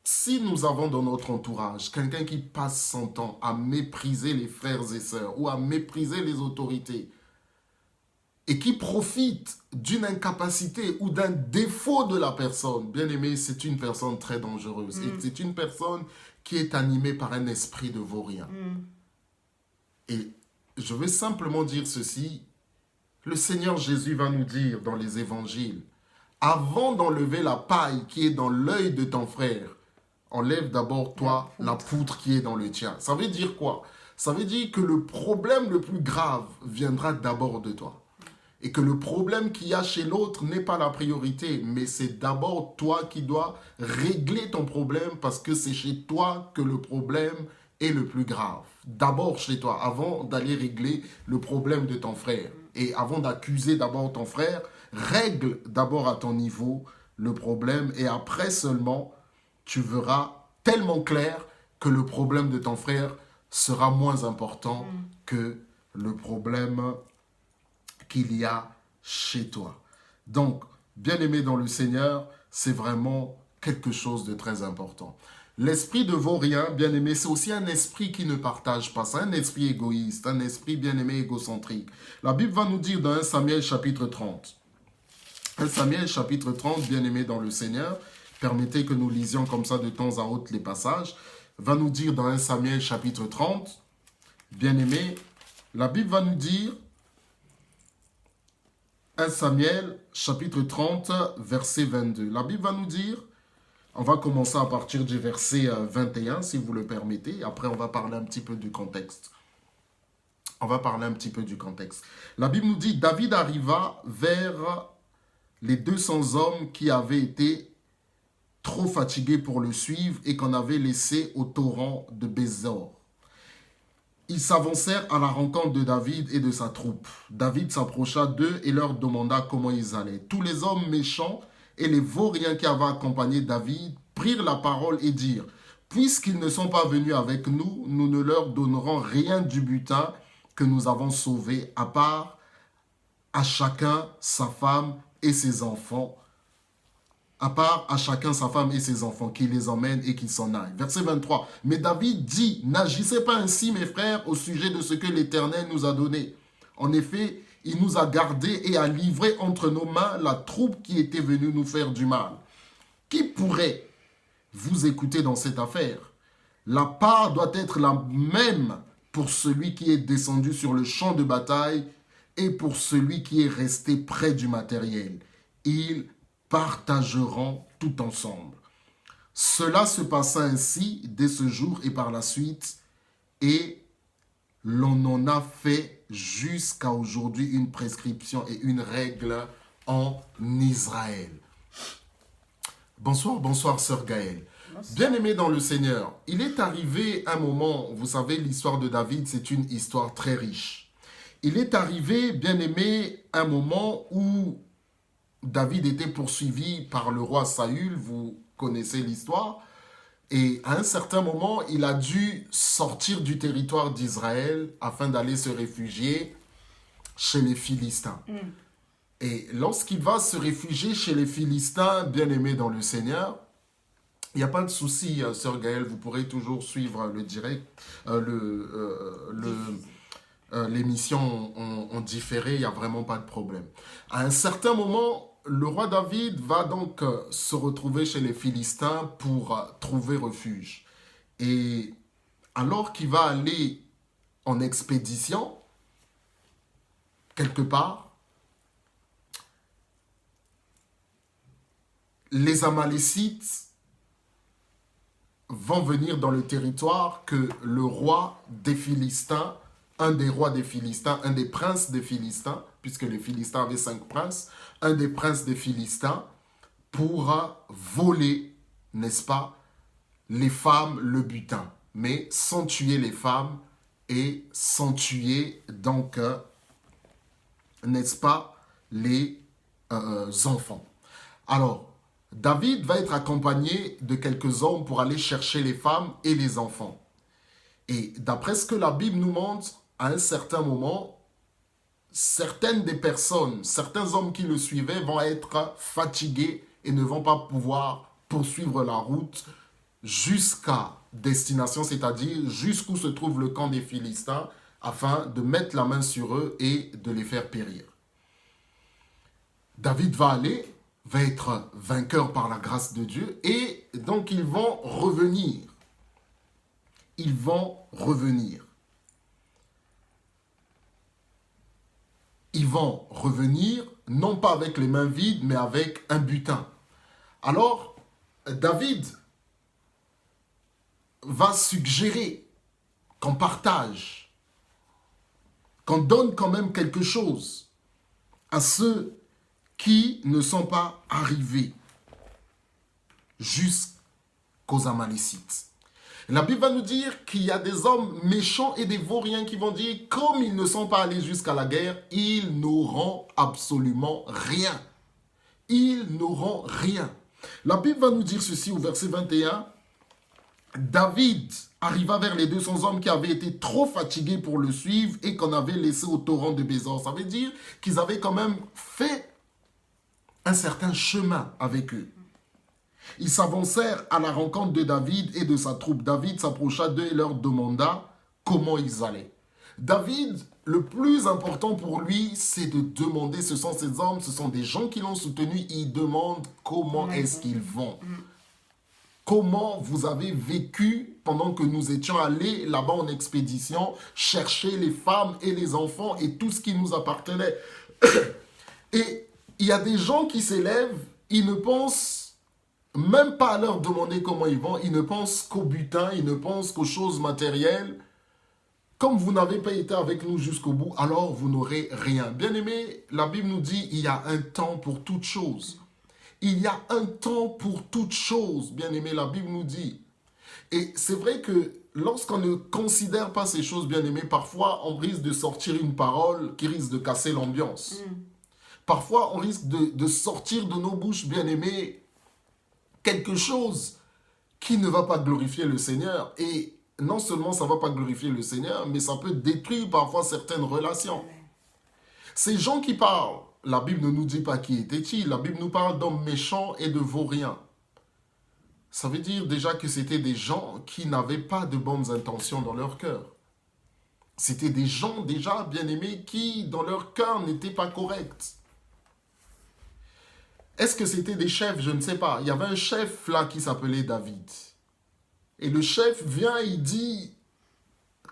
Si nous avons dans notre entourage quelqu'un qui passe son temps à mépriser les frères et sœurs ou à mépriser les autorités et qui profite d'une incapacité ou d'un défaut de la personne, bien aimé, c'est une personne très dangereuse. Et c'est une personne qui est animée par un esprit de vaurien. Et je veux simplement dire ceci, le Seigneur Jésus va nous dire dans les évangiles, avant d'enlever la paille qui est dans l'œil de ton frère, enlève d'abord toi la poutre qui est dans le tien. Ça veut dire quoi? Ça veut dire que le problème le plus grave viendra d'abord de toi. Et que le problème qu'il y a chez l'autre n'est pas la priorité, mais c'est d'abord toi qui dois régler ton problème parce que c'est chez toi que le problème est le plus grave. D'abord chez toi, avant d'aller régler le problème de ton frère. Et avant d'accuser d'abord ton frère, règle d'abord à ton niveau le problème et après seulement tu verras tellement clair que le problème de ton frère sera moins important que le problème qu'il y a chez toi. Donc, bien-aimé dans le Seigneur, c'est vraiment quelque chose de très important. L'esprit de vaurien, bien-aimé, c'est aussi un esprit qui ne partage pas. C'est un esprit égoïste, un esprit, bien-aimé, égocentrique. La Bible va nous dire dans 1 Samuel chapitre 30. 1 Samuel chapitre 30, bien-aimé dans le Seigneur, permettez que nous lisions comme ça de temps à autre les passages, va nous dire dans 1 Samuel chapitre 30, bien-aimé, la Bible va nous dire, 1 Samuel chapitre 30, verset 22. La Bible va nous dire, on va commencer à partir du verset 21, si vous le permettez, après on va parler un petit peu du contexte. On va parler un petit peu du contexte. La Bible nous dit, David arriva vers les 200 hommes qui avaient été trop fatigués pour le suivre et qu'on avait laissé au torrent de Bézor. Ils s'avancèrent à la rencontre de David et de sa troupe. David s'approcha d'eux et leur demanda comment ils allaient. Tous les hommes méchants et les vauriens qui avaient accompagné David prirent la parole et dirent « Puisqu'ils ne sont pas venus avec nous, nous ne leur donnerons rien du butin que nous avons sauvé, à part à chacun sa femme et ses enfants, qui les emmènent et qui s'en aillent. » Verset 23. « Mais David dit, n'agissez pas ainsi, mes frères, au sujet de ce que l'Éternel nous a donné. En effet, il nous a gardés et a livré entre nos mains la troupe qui était venue nous faire du mal. Qui pourrait vous écouter dans cette affaire? La part doit être la même pour celui qui est descendu sur le champ de bataille et pour celui qui est resté près du matériel. Ils partageront tout ensemble. Cela se passa ainsi dès ce jour et par la suite, et l'on en a fait jusqu'à aujourd'hui une prescription et une règle en Israël. Bonsoir, bonsoir, sœur Gaëlle. Bien-aimé dans le Seigneur, il est arrivé un moment, vous savez, l'histoire de David, c'est une histoire très riche. Il est arrivé, bien-aimé, un moment où David était poursuivi par le roi Saül, vous connaissez l'histoire, et à un certain moment, il a dû sortir du territoire d'Israël afin d'aller se réfugier chez les Philistins. Et lorsqu'il va se réfugier chez les Philistins, bien-aimés dans le Seigneur, il n'y a pas de souci, sœur Gaëlle, vous pourrez toujours suivre le direct, l'émission en différé, il n'y a vraiment pas de problème. À un certain moment, le roi David va donc se retrouver chez les Philistins pour trouver refuge. Et alors qu'il va aller en expédition, quelque part, les Amalécites vont venir dans le territoire que le roi des Philistins, un des rois des Philistins, un des princes des Philistins, puisque les Philistins avaient 5 princes, un des princes des Philistins pourra voler, n'est-ce pas, les femmes, le butin, mais sans tuer les femmes et sans tuer, donc, n'est-ce pas, les enfants. Alors, David va être accompagné de quelques hommes pour aller chercher les femmes et les enfants. Et d'après ce que la Bible nous montre, à un certain moment, certaines des personnes, certains hommes qui le suivaient vont être fatigués et ne vont pas pouvoir poursuivre la route jusqu'à destination, c'est-à-dire jusqu'où se trouve le camp des Philistins, afin de mettre la main sur eux et de les faire périr. David va être vainqueur par la grâce de Dieu, et donc ils vont revenir. Ils vont revenir. Ils vont revenir, non pas avec les mains vides, mais avec un butin. Alors, David va suggérer qu'on partage, qu'on donne quand même quelque chose à ceux qui ne sont pas arrivés jusqu'aux Amalécites. La Bible va nous dire qu'il y a des hommes méchants et des vauriens qui vont dire, comme ils ne sont pas allés jusqu'à la guerre, ils n'auront absolument rien. Ils n'auront rien. La Bible va nous dire ceci au verset 21. David arriva vers les 200 hommes qui avaient été trop fatigués pour le suivre et qu'on avait laissé au torrent de Bézor. Ça veut dire qu'ils avaient quand même fait un certain chemin avec eux. Ils s'avancèrent à la rencontre de David et de sa troupe. David s'approcha d'eux et leur demanda comment ils allaient. David, le plus important pour lui, c'est de demander, ce sont ces hommes, ce sont des gens qui l'ont soutenu, ils demandent comment est-ce qu'ils vont. Comment vous avez vécu pendant que nous étions allés là-bas en expédition, chercher les femmes et les enfants et tout ce qui nous appartenait. Et il y a des gens qui s'élèvent, ils ne pensent même pas à leur demander comment ils vont, ils ne pensent qu'au butin, ils ne pensent qu'aux choses matérielles. Comme vous n'avez pas été avec nous jusqu'au bout, alors vous n'aurez rien. Bien-aimé, la Bible nous dit il y a un temps pour toute chose. Il y a un temps pour toute chose, bien-aimé, la Bible nous dit. Et c'est vrai que lorsqu'on ne considère pas ces choses, bien-aimé, parfois on risque de sortir une parole qui risque de casser l'ambiance. Parfois on risque de sortir de nos bouches, bien-aimés, quelque chose qui ne va pas glorifier le Seigneur. Et non seulement ça ne va pas glorifier le Seigneur, mais ça peut détruire parfois certaines relations. Ces gens qui parlent, la Bible ne nous dit pas qui étaient-ils. La Bible nous parle d'hommes méchants et de vauriens. Ça veut dire déjà que c'était des gens qui n'avaient pas de bonnes intentions dans leur cœur. C'était des gens déjà bien-aimés qui, dans leur cœur, n'étaient pas corrects. Est-ce que c'était des chefs? Je ne sais pas. Il y avait un chef là qui s'appelait David. Et le chef vient et il dit,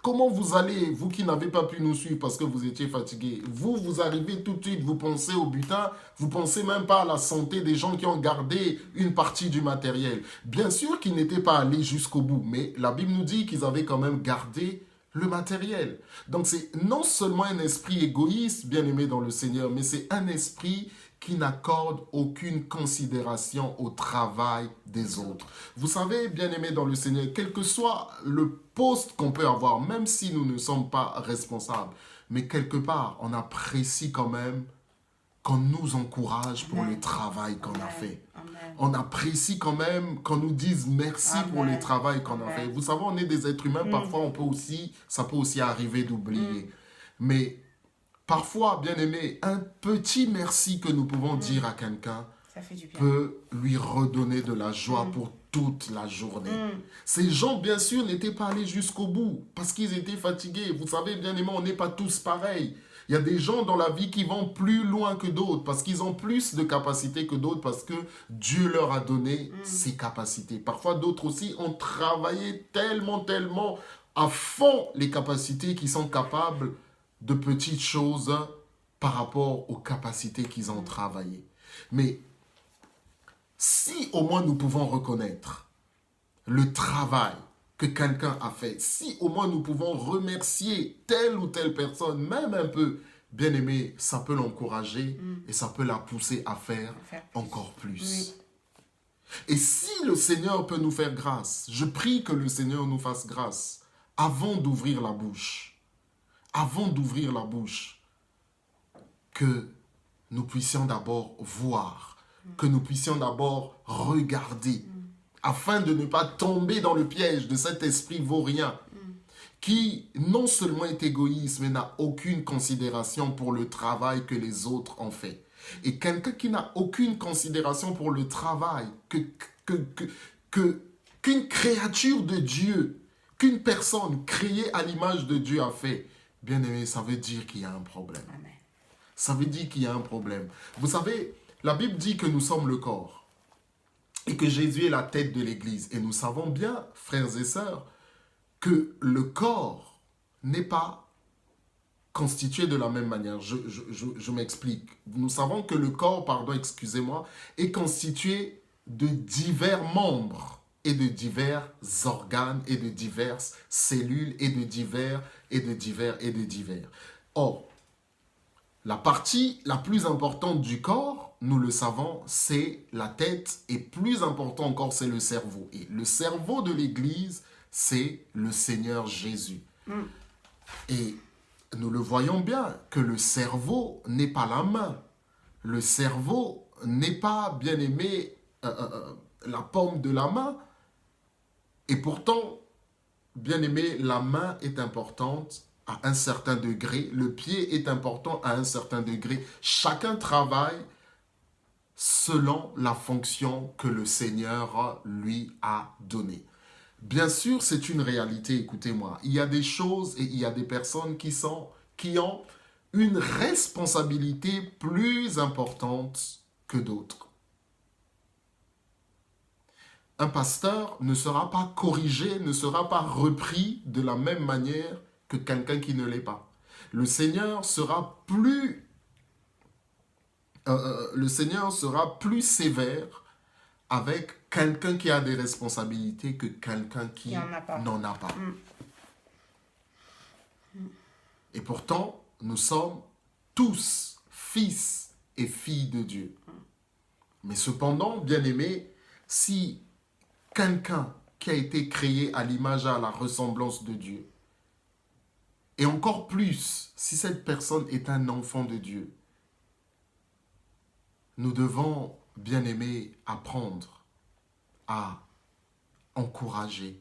comment vous allez, vous qui n'avez pas pu nous suivre parce que vous étiez fatigués? Vous arrivez tout de suite, vous pensez au butin, vous pensez même pas à la santé des gens qui ont gardé une partie du matériel. Bien sûr qu'ils n'étaient pas allés jusqu'au bout, mais la Bible nous dit qu'ils avaient quand même gardé le matériel. Donc c'est non seulement un esprit égoïste, bien aimé dans le Seigneur, mais c'est un esprit qui n'accordent aucune considération au travail des autres. Vous savez, bien-aimés dans le Seigneur, quel que soit le poste qu'on peut avoir, même si nous ne sommes pas responsables, mais quelque part, on apprécie quand même qu'on nous encourage pour le travail qu'on a fait. Amen. On apprécie quand même qu'on nous dise merci pour le travail qu'on a fait. Vous savez, on est des êtres humains, parfois ça peut aussi arriver d'oublier. Mais parfois, bien aimé, un petit merci que nous pouvons dire à quelqu'un peut lui redonner de la joie pour toute la journée. Ces gens, bien sûr, n'étaient pas allés jusqu'au bout parce qu'ils étaient fatigués. Vous savez, bien aimé, on n'est pas tous pareils. Il y a des gens dans la vie qui vont plus loin que d'autres parce qu'ils ont plus de capacités que d'autres parce que Dieu leur a donné ces capacités. Parfois, d'autres aussi ont travaillé tellement à fond les capacités qu'ils sont capables de petites choses par rapport aux capacités qu'ils ont travaillées. Mais si au moins nous pouvons reconnaître le travail que quelqu'un a fait, si au moins nous pouvons remercier telle ou telle personne, même un peu, bien aimé, ça peut l'encourager et ça peut la pousser à faire encore plus. Oui. Et si le Seigneur peut nous faire grâce, je prie que le Seigneur nous fasse grâce avant d'ouvrir la bouche. Avant d'ouvrir la bouche, que nous puissions d'abord voir, que nous puissions d'abord regarder, afin de ne pas tomber dans le piège de cet esprit vaurien qui non seulement est égoïste, mais n'a aucune considération pour le travail que les autres ont fait. Et quelqu'un qui n'a aucune considération pour le travail qu'une créature de Dieu, qu'une personne créée à l'image de Dieu a fait, bien aimé, ça veut dire qu'il y a un problème. Amen. Ça veut dire qu'il y a un problème. Vous savez, la Bible dit que nous sommes le corps et que Jésus est la tête de l'Église. Et nous savons bien, frères et sœurs, que le corps n'est pas constitué de la même manière. Je m'explique. Nous savons que le corps, est constitué de divers membres et de divers organes et de diverses cellules et de divers. Or, la partie la plus importante du corps, nous le savons, c'est la tête et plus important encore, c'est le cerveau. Et le cerveau de l'Église, c'est le Seigneur Jésus. Et nous le voyons bien que le cerveau n'est pas la main. Le cerveau n'est pas, bien aimé, la paume de la main. Et pourtant, bien aimé, la main est importante à un certain degré. Le pied est important à un certain degré. Chacun travaille selon la fonction que le Seigneur lui a donnée. Bien sûr, c'est une réalité, écoutez-moi. Il y a des choses et il y a des personnes qui ont une responsabilité plus importante que d'autres. Un pasteur ne sera pas corrigé, ne sera pas repris de la même manière que quelqu'un qui ne l'est pas. Le Seigneur sera plus sévère avec quelqu'un qui a des responsabilités que quelqu'un qui n'en a pas. Et pourtant, nous sommes tous fils et filles de Dieu. Mais cependant, bien aimé, si quelqu'un qui a été créé à l'image et à la ressemblance de Dieu, et encore plus, si cette personne est un enfant de Dieu, nous devons, bien aimé, apprendre à encourager,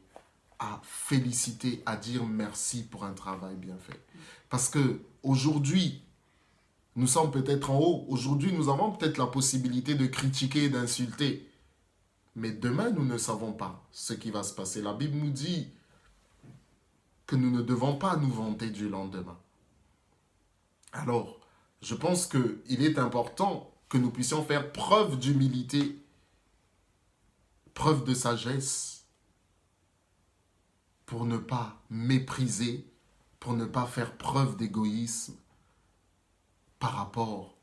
à féliciter, à dire merci pour un travail bien fait. Parce que aujourd'hui, nous sommes peut-être en haut. Aujourd'hui, nous avons peut-être la possibilité de critiquer et d'insulter. Mais demain, nous ne savons pas ce qui va se passer. La Bible nous dit que nous ne devons pas nous vanter du lendemain. Alors, je pense qu'il est important que nous puissions faire preuve d'humilité, preuve de sagesse, pour ne pas mépriser, pour ne pas faire preuve d'égoïsme par rapport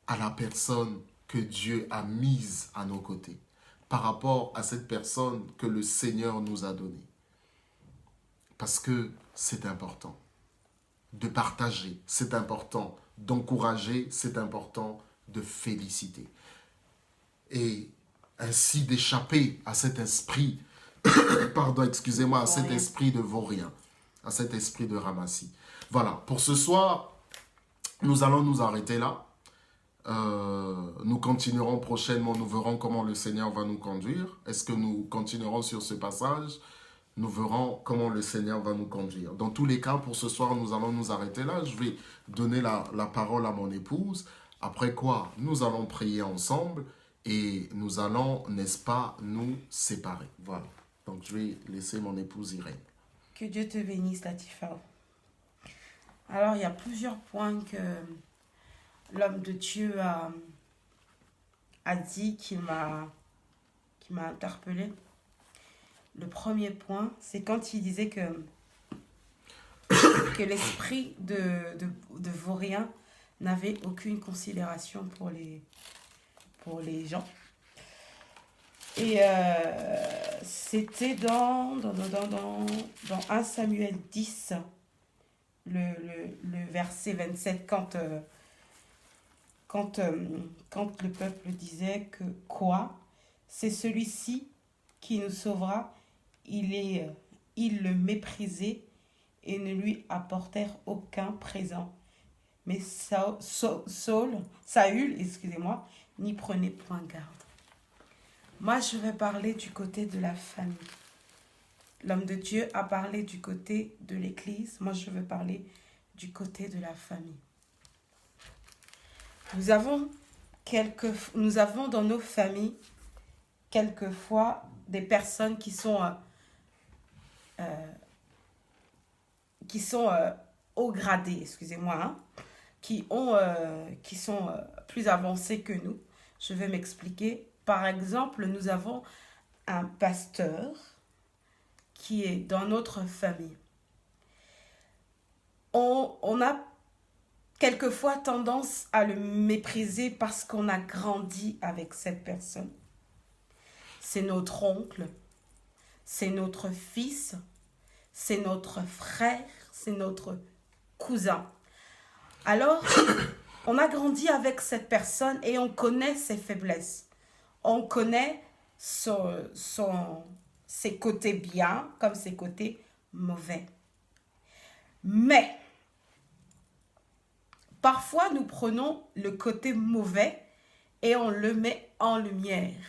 à la personne que Dieu a mise à nos côtés, par rapport à cette personne que le Seigneur nous a donnée. Parce que c'est important de partager, c'est important d'encourager, c'est important de féliciter. Et ainsi d'échapper à cet esprit, pardon, excusez-moi, à cet esprit de vaurien, à cet esprit de ramassis. Voilà, pour ce soir, nous allons nous arrêter là. Nous continuerons prochainement, nous verrons comment le Seigneur va nous conduire. Est-ce que nous continuerons sur ce passage? Nous verrons comment le Seigneur va nous conduire. Dans tous les cas, pour ce soir, nous allons nous arrêter là. Je vais donner la parole à mon épouse. Après quoi, nous allons prier ensemble et nous allons, n'est-ce pas, nous séparer. Voilà. Donc, je vais laisser mon épouse Irène. Que Dieu te bénisse, Latifa. Alors, il y a plusieurs points que l'homme de Dieu a dit qui m'a interpellée. Le premier point, c'est quand il disait que l'esprit de vaurien n'avait aucune considération pour les gens. Et c'était dans 1 Samuel 10, le verset 27, quand le peuple disait que quoi, c'est celui-ci qui nous sauvera, ils le méprisaient et ne lui apportèrent aucun présent. Mais Saül, n'y prenait point garde. Moi, je vais parler du côté de la famille. L'homme de Dieu a parlé du côté de l'Église. Moi, je veux parler du côté de la famille. Nous avons dans nos familles quelquefois des personnes qui sont haut gradées, excusez-moi, qui sont plus avancées que nous. Je vais m'expliquer. Par exemple, nous avons un pasteur qui est dans notre famille. On a quelquefois tendance à le mépriser parce qu'on a grandi avec cette personne. C'est notre oncle, c'est notre fils, c'est notre frère, c'est notre cousin. Alors, on a grandi avec cette personne et on connaît ses faiblesses. On connaît ses côtés bien comme ses côtés mauvais. Mais, parfois, nous prenons le côté mauvais et on le met en lumière.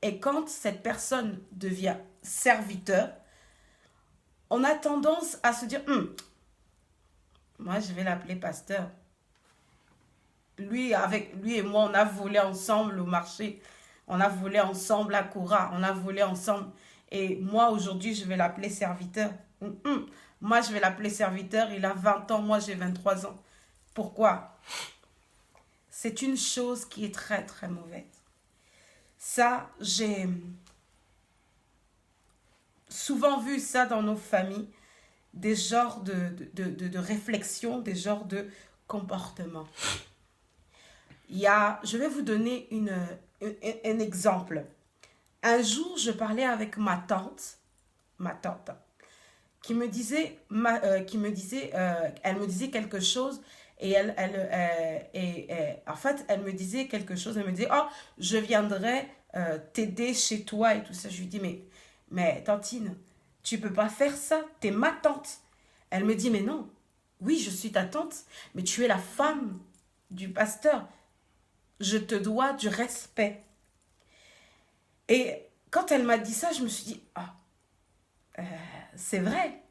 Et quand cette personne devient serviteur, on a tendance à se dire, moi, je vais l'appeler pasteur. Lui et moi, on a volé ensemble au marché. On a volé ensemble à Koura. On a volé ensemble. Et moi, aujourd'hui, je vais l'appeler serviteur. Moi, je vais l'appeler serviteur. Il a 20 ans. Moi, j'ai 23 ans. Pourquoi? C'est une chose qui est très, très mauvaise. Ça, j'ai souvent vu ça dans nos familles. Des genres de réflexions, des genres de comportements. Je vais vous donner un exemple. Un jour, je parlais avec ma tante, qui me disait, elle me disait quelque chose et en fait, elle me disait quelque chose. Elle me disait, oh, je viendrai t'aider chez toi et tout ça. Je lui dis, mais tantine, tu peux pas faire ça, t'es ma tante. Elle me dit, mais non, oui, je suis ta tante, mais tu es la femme du pasteur. Je te dois du respect. Et quand elle m'a dit ça, je me suis dit, c'est vrai.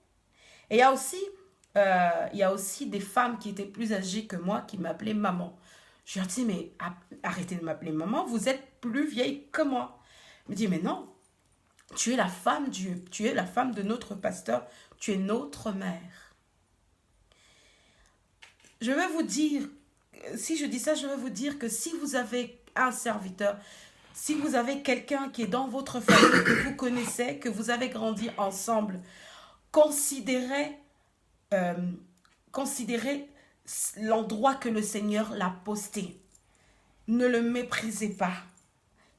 Et il y a aussi des femmes qui étaient plus âgées que moi qui m'appelaient maman. Je leur dis, mais arrêtez de m'appeler maman, vous êtes plus vieille que moi. Elle me dit, mais non, tu es la femme de notre pasteur, tu es notre mère. Je vais vous dire, si je dis ça, je vais vous dire que si vous avez un serviteur, si vous avez quelqu'un qui est dans votre famille, que vous connaissez, que vous avez grandi ensemble, considérez l'endroit que le Seigneur l'a posté. Ne le méprisez pas.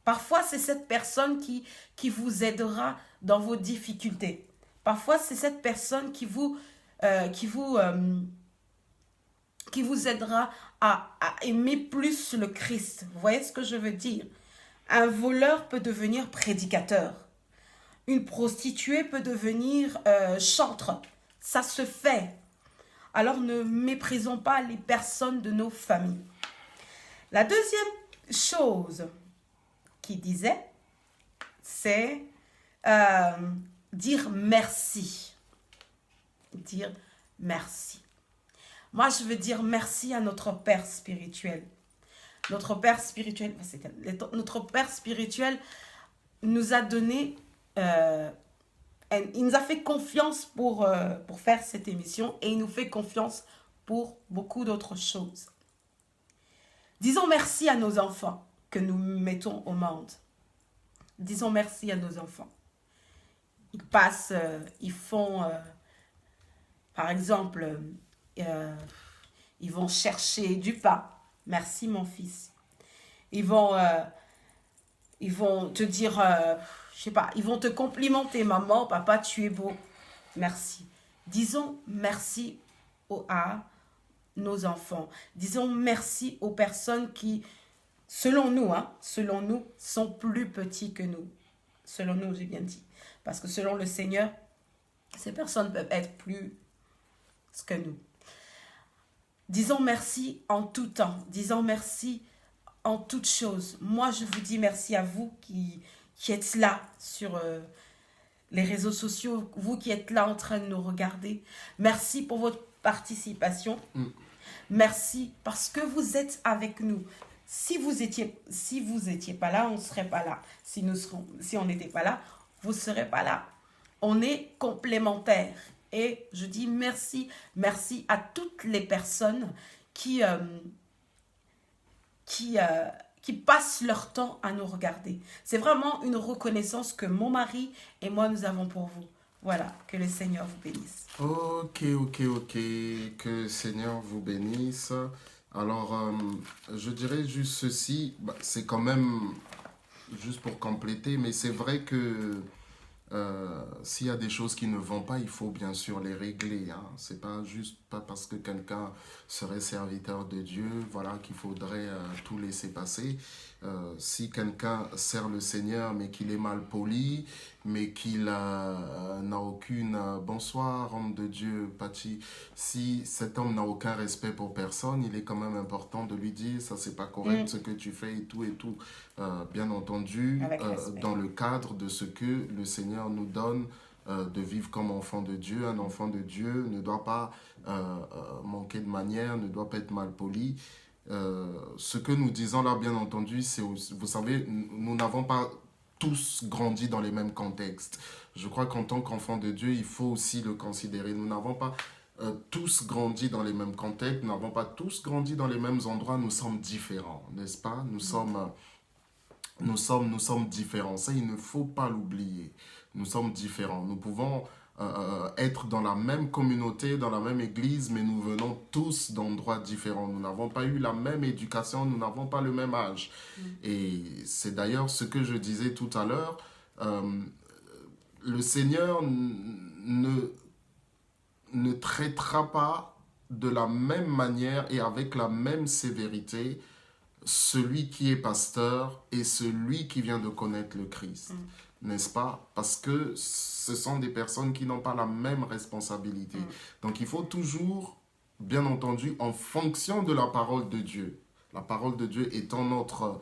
Parfois, c'est cette personne qui vous aidera dans vos difficultés. Parfois, c'est cette personne qui vous aidera à aimer plus le Christ. Vous voyez ce que je veux dire? Un voleur peut devenir prédicateur. Une prostituée peut devenir chantre. Ça se fait. Alors ne méprisons pas les personnes de nos familles. La deuxième chose qu'il disait, c'est dire merci. Dire merci. Moi, je veux dire merci à notre Père spirituel. Notre Père spirituel nous a donné, il nous a fait confiance pour faire cette émission et il nous fait confiance pour beaucoup d'autres choses. Disons merci à nos enfants que nous mettons au monde. Disons merci à nos enfants. Ils passent, ils font, par exemple, ils vont chercher du pain. Merci mon fils. Ils vont te dire, je sais pas, ils vont te complimenter, maman, papa, tu es beau. Merci. Disons merci à nos enfants. Disons merci aux personnes qui, selon nous, sont plus petits que nous. Selon nous, j'ai bien dit. Parce que selon le Seigneur, ces personnes peuvent être plus que nous. Disons merci en tout temps. Disons merci en toutes choses. Moi, je vous dis merci à vous qui êtes là sur les réseaux sociaux, vous qui êtes là en train de nous regarder. Merci pour votre participation. Merci parce que vous êtes avec nous. Si vous étiez pas là, on ne serait pas là. Si on n'était pas là, vous ne serez pas là. On est complémentaires. Et je dis merci à toutes les personnes qui passent leur temps à nous regarder. C'est vraiment une reconnaissance que mon mari et moi, nous avons pour vous. Voilà, que le Seigneur vous bénisse. Ok. Que le Seigneur vous bénisse. Alors, je dirais juste ceci. C'est quand même, juste pour compléter, mais c'est vrai que s'il y a des choses qui ne vont pas, il faut bien sûr les régler. Hein. C'est pas parce que quelqu'un serait serviteur de Dieu, voilà, qu'il faudrait tout laisser passer. Si quelqu'un sert le Seigneur, mais qu'il est mal poli, mais qu'il n'a aucune... bonsoir, homme de Dieu, Pachi. Si cet homme n'a aucun respect pour personne, il est quand même important de lui dire, ça c'est pas correct ce que tu fais et tout. Bien entendu, dans le cadre de ce que le Seigneur nous donne de vivre comme enfant de Dieu. Un enfant de Dieu ne doit pas manquer de manière, ne doit pas être mal poli. Ce que nous disons là, bien entendu, c'est, vous savez, nous n'avons pas tous grandi dans les mêmes contextes. Je crois qu'en tant qu'enfant de Dieu, il faut aussi le considérer. Nous n'avons pas tous grandi dans les mêmes contextes, nous n'avons pas tous grandi dans les mêmes endroits, nous sommes différents, n'est-ce pas? Nous sommes différents. Ça, il ne faut pas l'oublier. Nous sommes différents. Nous pouvons être dans la même communauté, dans la même église, mais nous venons tous d'endroits différents. Nous n'avons pas eu la même éducation, nous n'avons pas le même âge. Et c'est d'ailleurs ce que je disais tout à l'heure. Le Seigneur ne traitera pas de la même manière et avec la même sévérité celui qui est pasteur et celui qui vient de connaître le Christ. N'est-ce pas? Parce que ce sont des personnes qui n'ont pas la même responsabilité. Donc il faut toujours, bien entendu, en fonction de la parole de Dieu. La parole de Dieu étant notre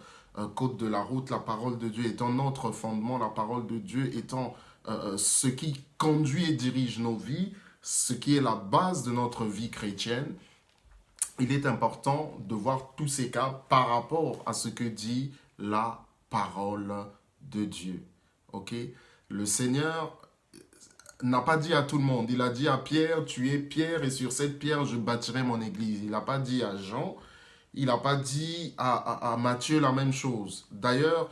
code de la route, la parole de Dieu étant notre fondement, la parole de Dieu étant ce qui conduit et dirige nos vies, ce qui est la base de notre vie chrétienne. Il est important de voir tous ces cas par rapport à ce que dit la parole de Dieu. Ok? Le Seigneur n'a pas dit à tout le monde. Il a dit à Pierre, tu es Pierre et sur cette pierre, je bâtirai mon église. Il n'a pas dit à Jean, il n'a pas dit à Matthieu la même chose. D'ailleurs,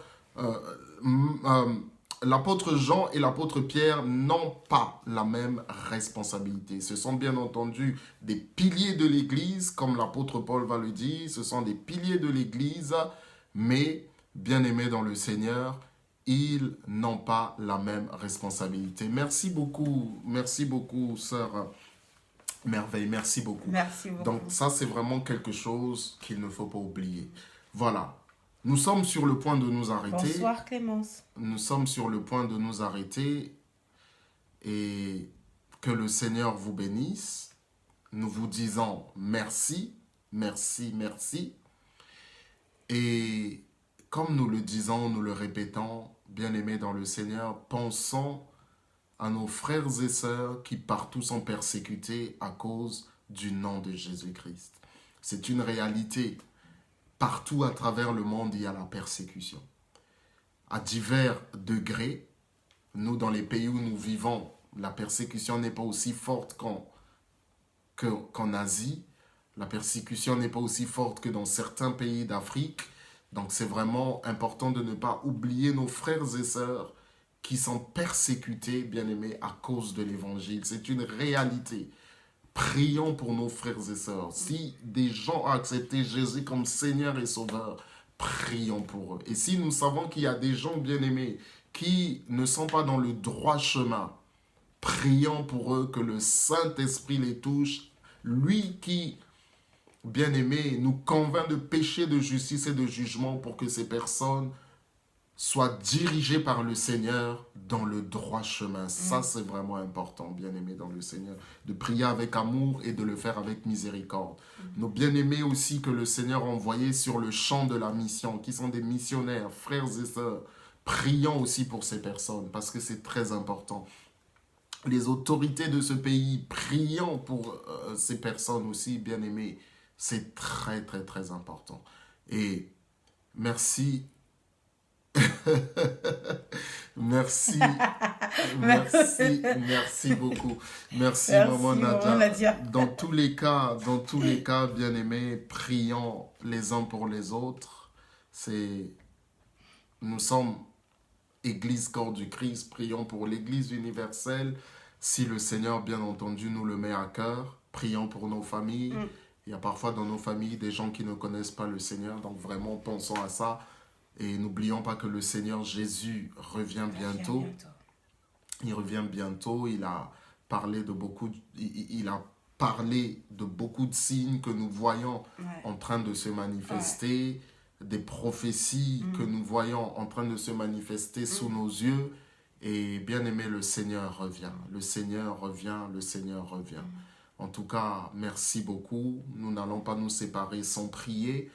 l'apôtre Jean et l'apôtre Pierre n'ont pas la même responsabilité. Ce sont bien entendu des piliers de l'Église, comme l'apôtre Paul va le dire. Ce sont des piliers de l'Église, mais bien aimés dans le Seigneur, ils n'ont pas la même responsabilité. Merci beaucoup, sœur Merveille, merci beaucoup. Merci beaucoup. Donc ça, c'est vraiment quelque chose qu'il ne faut pas oublier. Voilà. Nous sommes sur le point de nous arrêter. Bonsoir Clémence. Nous sommes sur le point de nous arrêter et que le Seigneur vous bénisse. Nous vous disons merci, merci, merci. Et comme nous le disons, nous le répétons, bien-aimés dans le Seigneur, pensons à nos frères et sœurs qui partout sont persécutés à cause du nom de Jésus-Christ. C'est une réalité. Partout à travers le monde, il y a la persécution. À divers degrés, nous, dans les pays où nous vivons, la persécution n'est pas aussi forte qu'en Asie. La persécution n'est pas aussi forte que dans certains pays d'Afrique. Donc c'est vraiment important de ne pas oublier nos frères et sœurs qui sont persécutés, bien-aimés, à cause de l'évangile. C'est une réalité. Prions pour nos frères et sœurs. Si des gens ont accepté Jésus comme Seigneur et Sauveur, prions pour eux. Et si nous savons qu'il y a des gens, bien-aimés, qui ne sont pas dans le droit chemin, prions pour eux que le Saint-Esprit les touche. Lui qui, bien-aimé, nous convainc de péché, de justice et de jugement pour que ces personnes soient dirigées par le Seigneur dans le droit chemin. Ça, c'est vraiment important, bien-aimés dans le Seigneur, de prier avec amour et de le faire avec miséricorde. Nos bien-aimés aussi que le Seigneur a envoyés sur le champ de la mission, qui sont des missionnaires, frères et sœurs, prions aussi pour ces personnes parce que c'est très important. Les autorités de ce pays, prions pour ces personnes aussi, bien-aimés. C'est très, très, très important. Et merci. Merci beaucoup. Merci Maman Nadia. Dans tous les cas, bien-aimés, prions les uns pour les autres. Nous sommes Église Corps du Christ, prions pour l'Église universelle. Si le Seigneur, bien entendu, nous le met à cœur, prions pour nos familles. Il y a parfois dans nos familles des gens qui ne connaissent pas le Seigneur, donc vraiment pensons à ça. Et n'oublions pas que le Seigneur Jésus revient bientôt. Il revient bientôt. Il a parlé de beaucoup de signes que nous voyons en train de se manifester, des prophéties que nous voyons en train de se manifester sous nos yeux. Et bien aimé, le Seigneur revient. Le Seigneur revient. Le Seigneur revient. En tout cas, merci beaucoup. Nous n'allons pas nous séparer sans prier.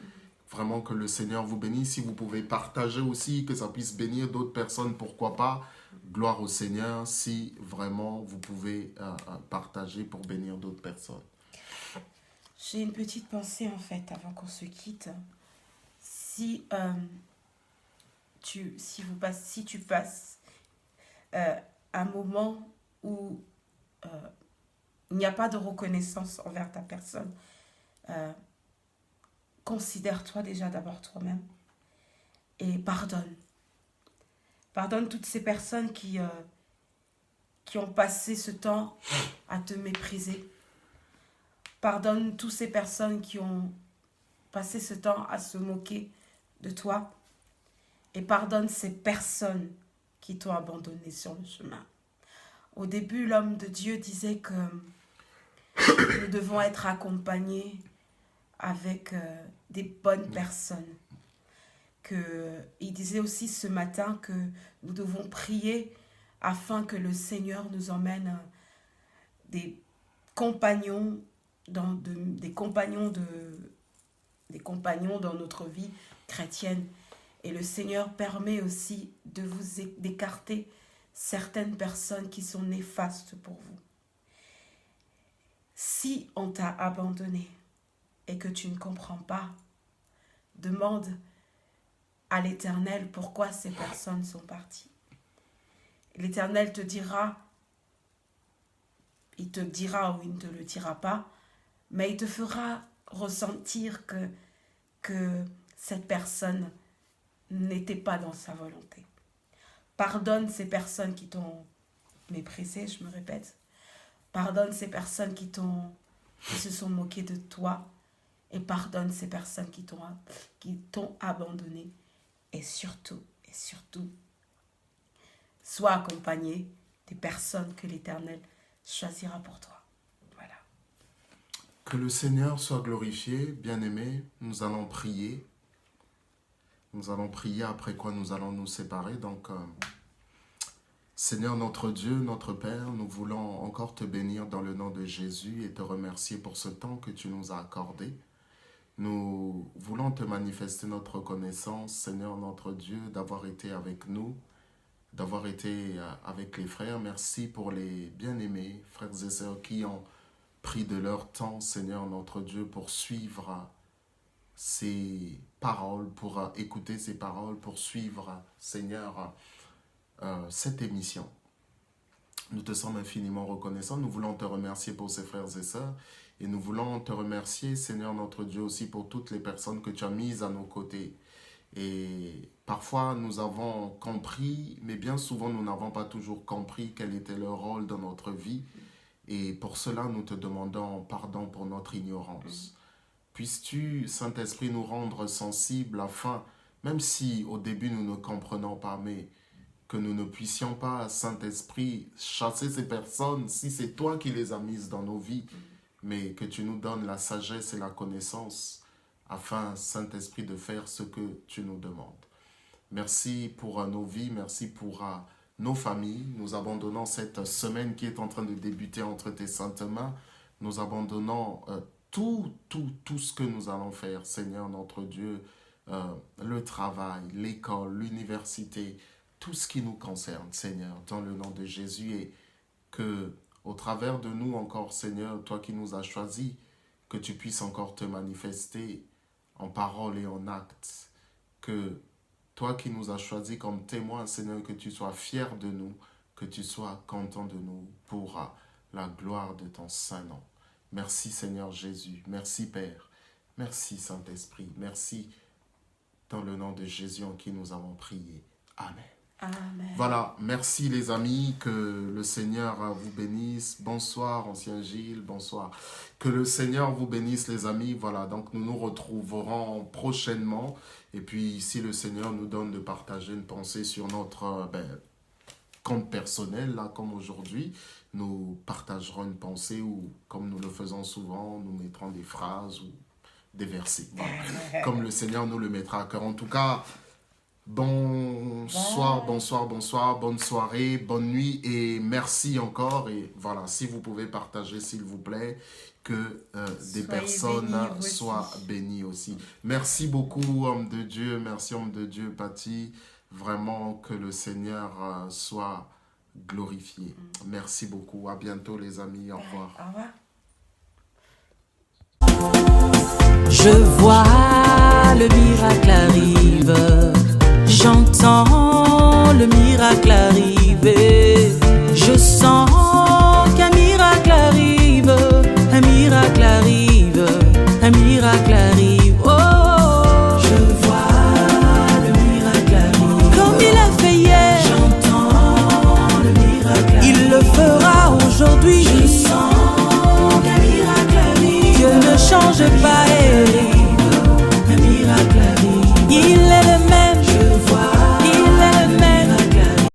Vraiment que le Seigneur vous bénisse. Si vous pouvez partager aussi, que ça puisse bénir d'autres personnes, pourquoi pas. Gloire au Seigneur, si vraiment vous pouvez partager pour bénir d'autres personnes. J'ai une petite pensée en fait, avant qu'on se quitte. Si tu passes un moment où il n'y a pas de reconnaissance envers ta personne, considère-toi déjà d'abord toi-même et pardonne. Pardonne toutes ces personnes qui ont passé ce temps à te mépriser. Pardonne toutes ces personnes qui ont passé ce temps à se moquer de toi. Et pardonne ces personnes qui t'ont abandonné sur le chemin. Au début, l'homme de Dieu disait que nous devons être accompagnés avec des bonnes personnes. Il disait aussi ce matin que nous devons prier afin que le Seigneur nous emmène des compagnons dans notre vie chrétienne. Et le Seigneur permet aussi d'écarter certaines personnes qui sont néfastes pour vous. Si on t'a abandonné et que tu ne comprends pas, demande à l'Éternel pourquoi ces personnes sont parties. L'Éternel te dira, il te dira ou il ne te le dira pas, mais il te fera ressentir que cette personne n'était pas dans sa volonté. Pardonne ces personnes qui t'ont méprisé, je me répète. Pardonne ces personnes qui se sont moquées de toi. Et pardonne ces personnes qui t'ont abandonné. Et surtout, sois accompagné des personnes que l'Éternel choisira pour toi. Voilà. Que le Seigneur soit glorifié, bien-aimés. Nous allons prier. Nous allons prier, après quoi nous allons nous séparer. Donc, Seigneur notre Dieu, notre Père, nous voulons encore te bénir dans le nom de Jésus et te remercier pour ce temps que tu nous as accordé. Nous voulons te manifester notre reconnaissance, Seigneur notre Dieu, d'avoir été avec nous, d'avoir été avec les frères. Merci pour les bien-aimés, frères et sœurs, qui ont pris de leur temps, Seigneur notre Dieu, pour suivre ces paroles, pour écouter ces paroles, pour suivre, Seigneur, cette émission. Nous te sommes infiniment reconnaissants. Nous voulons te remercier pour ces frères et sœurs. Et nous voulons te remercier, Seigneur notre Dieu, aussi pour toutes les personnes que tu as mises à nos côtés. Et parfois, nous avons compris, mais bien souvent, nous n'avons pas toujours compris quel était leur rôle dans notre vie. Et pour cela, nous te demandons pardon pour notre ignorance. Puisses-tu, Saint-Esprit, nous rendre sensibles afin, même si au début nous ne comprenons pas, mais que nous ne puissions pas, Saint-Esprit, chasser ces personnes si c'est toi qui les as mises dans nos vies, mais que tu nous donnes la sagesse et la connaissance afin, Saint-Esprit, de faire ce que tu nous demandes. Merci pour nos vies, merci pour nos familles. Nous abandonnons cette semaine qui est en train de débuter entre tes saintes mains. Nous abandonnons tout ce que nous allons faire, Seigneur notre Dieu, le travail, l'école, l'université, tout ce qui nous concerne, Seigneur, dans le nom de Jésus, et que au travers de nous encore, Seigneur, toi qui nous as choisis, que tu puisses encore te manifester en parole et en acte. Que toi qui nous as choisis comme témoins, Seigneur, que tu sois fier de nous, que tu sois content de nous pour la gloire de ton saint nom. Merci Seigneur Jésus, merci Père, merci Saint-Esprit, merci dans le nom de Jésus en qui nous avons prié. Amen. Amen. Voilà, merci les amis, que le Seigneur vous bénisse. Bonsoir, ancien Gilles, bonsoir. Que le Seigneur vous bénisse les amis. Voilà, donc nous nous retrouverons prochainement. Et puis, si le Seigneur nous donne de partager une pensée sur notre compte personnel, là, comme aujourd'hui, nous partagerons une pensée ou, comme nous le faisons souvent, nous mettrons des phrases ou des versets. Voilà. Comme le Seigneur nous le mettra à cœur. En tout cas, bonsoir, bonne soirée, bonne nuit et merci encore. Et voilà, si vous pouvez partager, s'il vous plaît, que des personnes soient bénies aussi. Merci beaucoup, homme de Dieu. Merci, homme de Dieu, Patty. Vraiment, que le Seigneur soit glorifié. Merci beaucoup. À bientôt, les amis. Au revoir. Au revoir. Je vois le miracle arrive. J'entends le miracle arriver. Je sens qu'un miracle arrive. Un miracle arrive. Un miracle arrive. Oh, je vois le miracle arrive. Comme il a fait hier. J'entends le miracle arrive. Il le fera aujourd'hui. Je sens qu'un miracle arrive. Dieu ne change pas.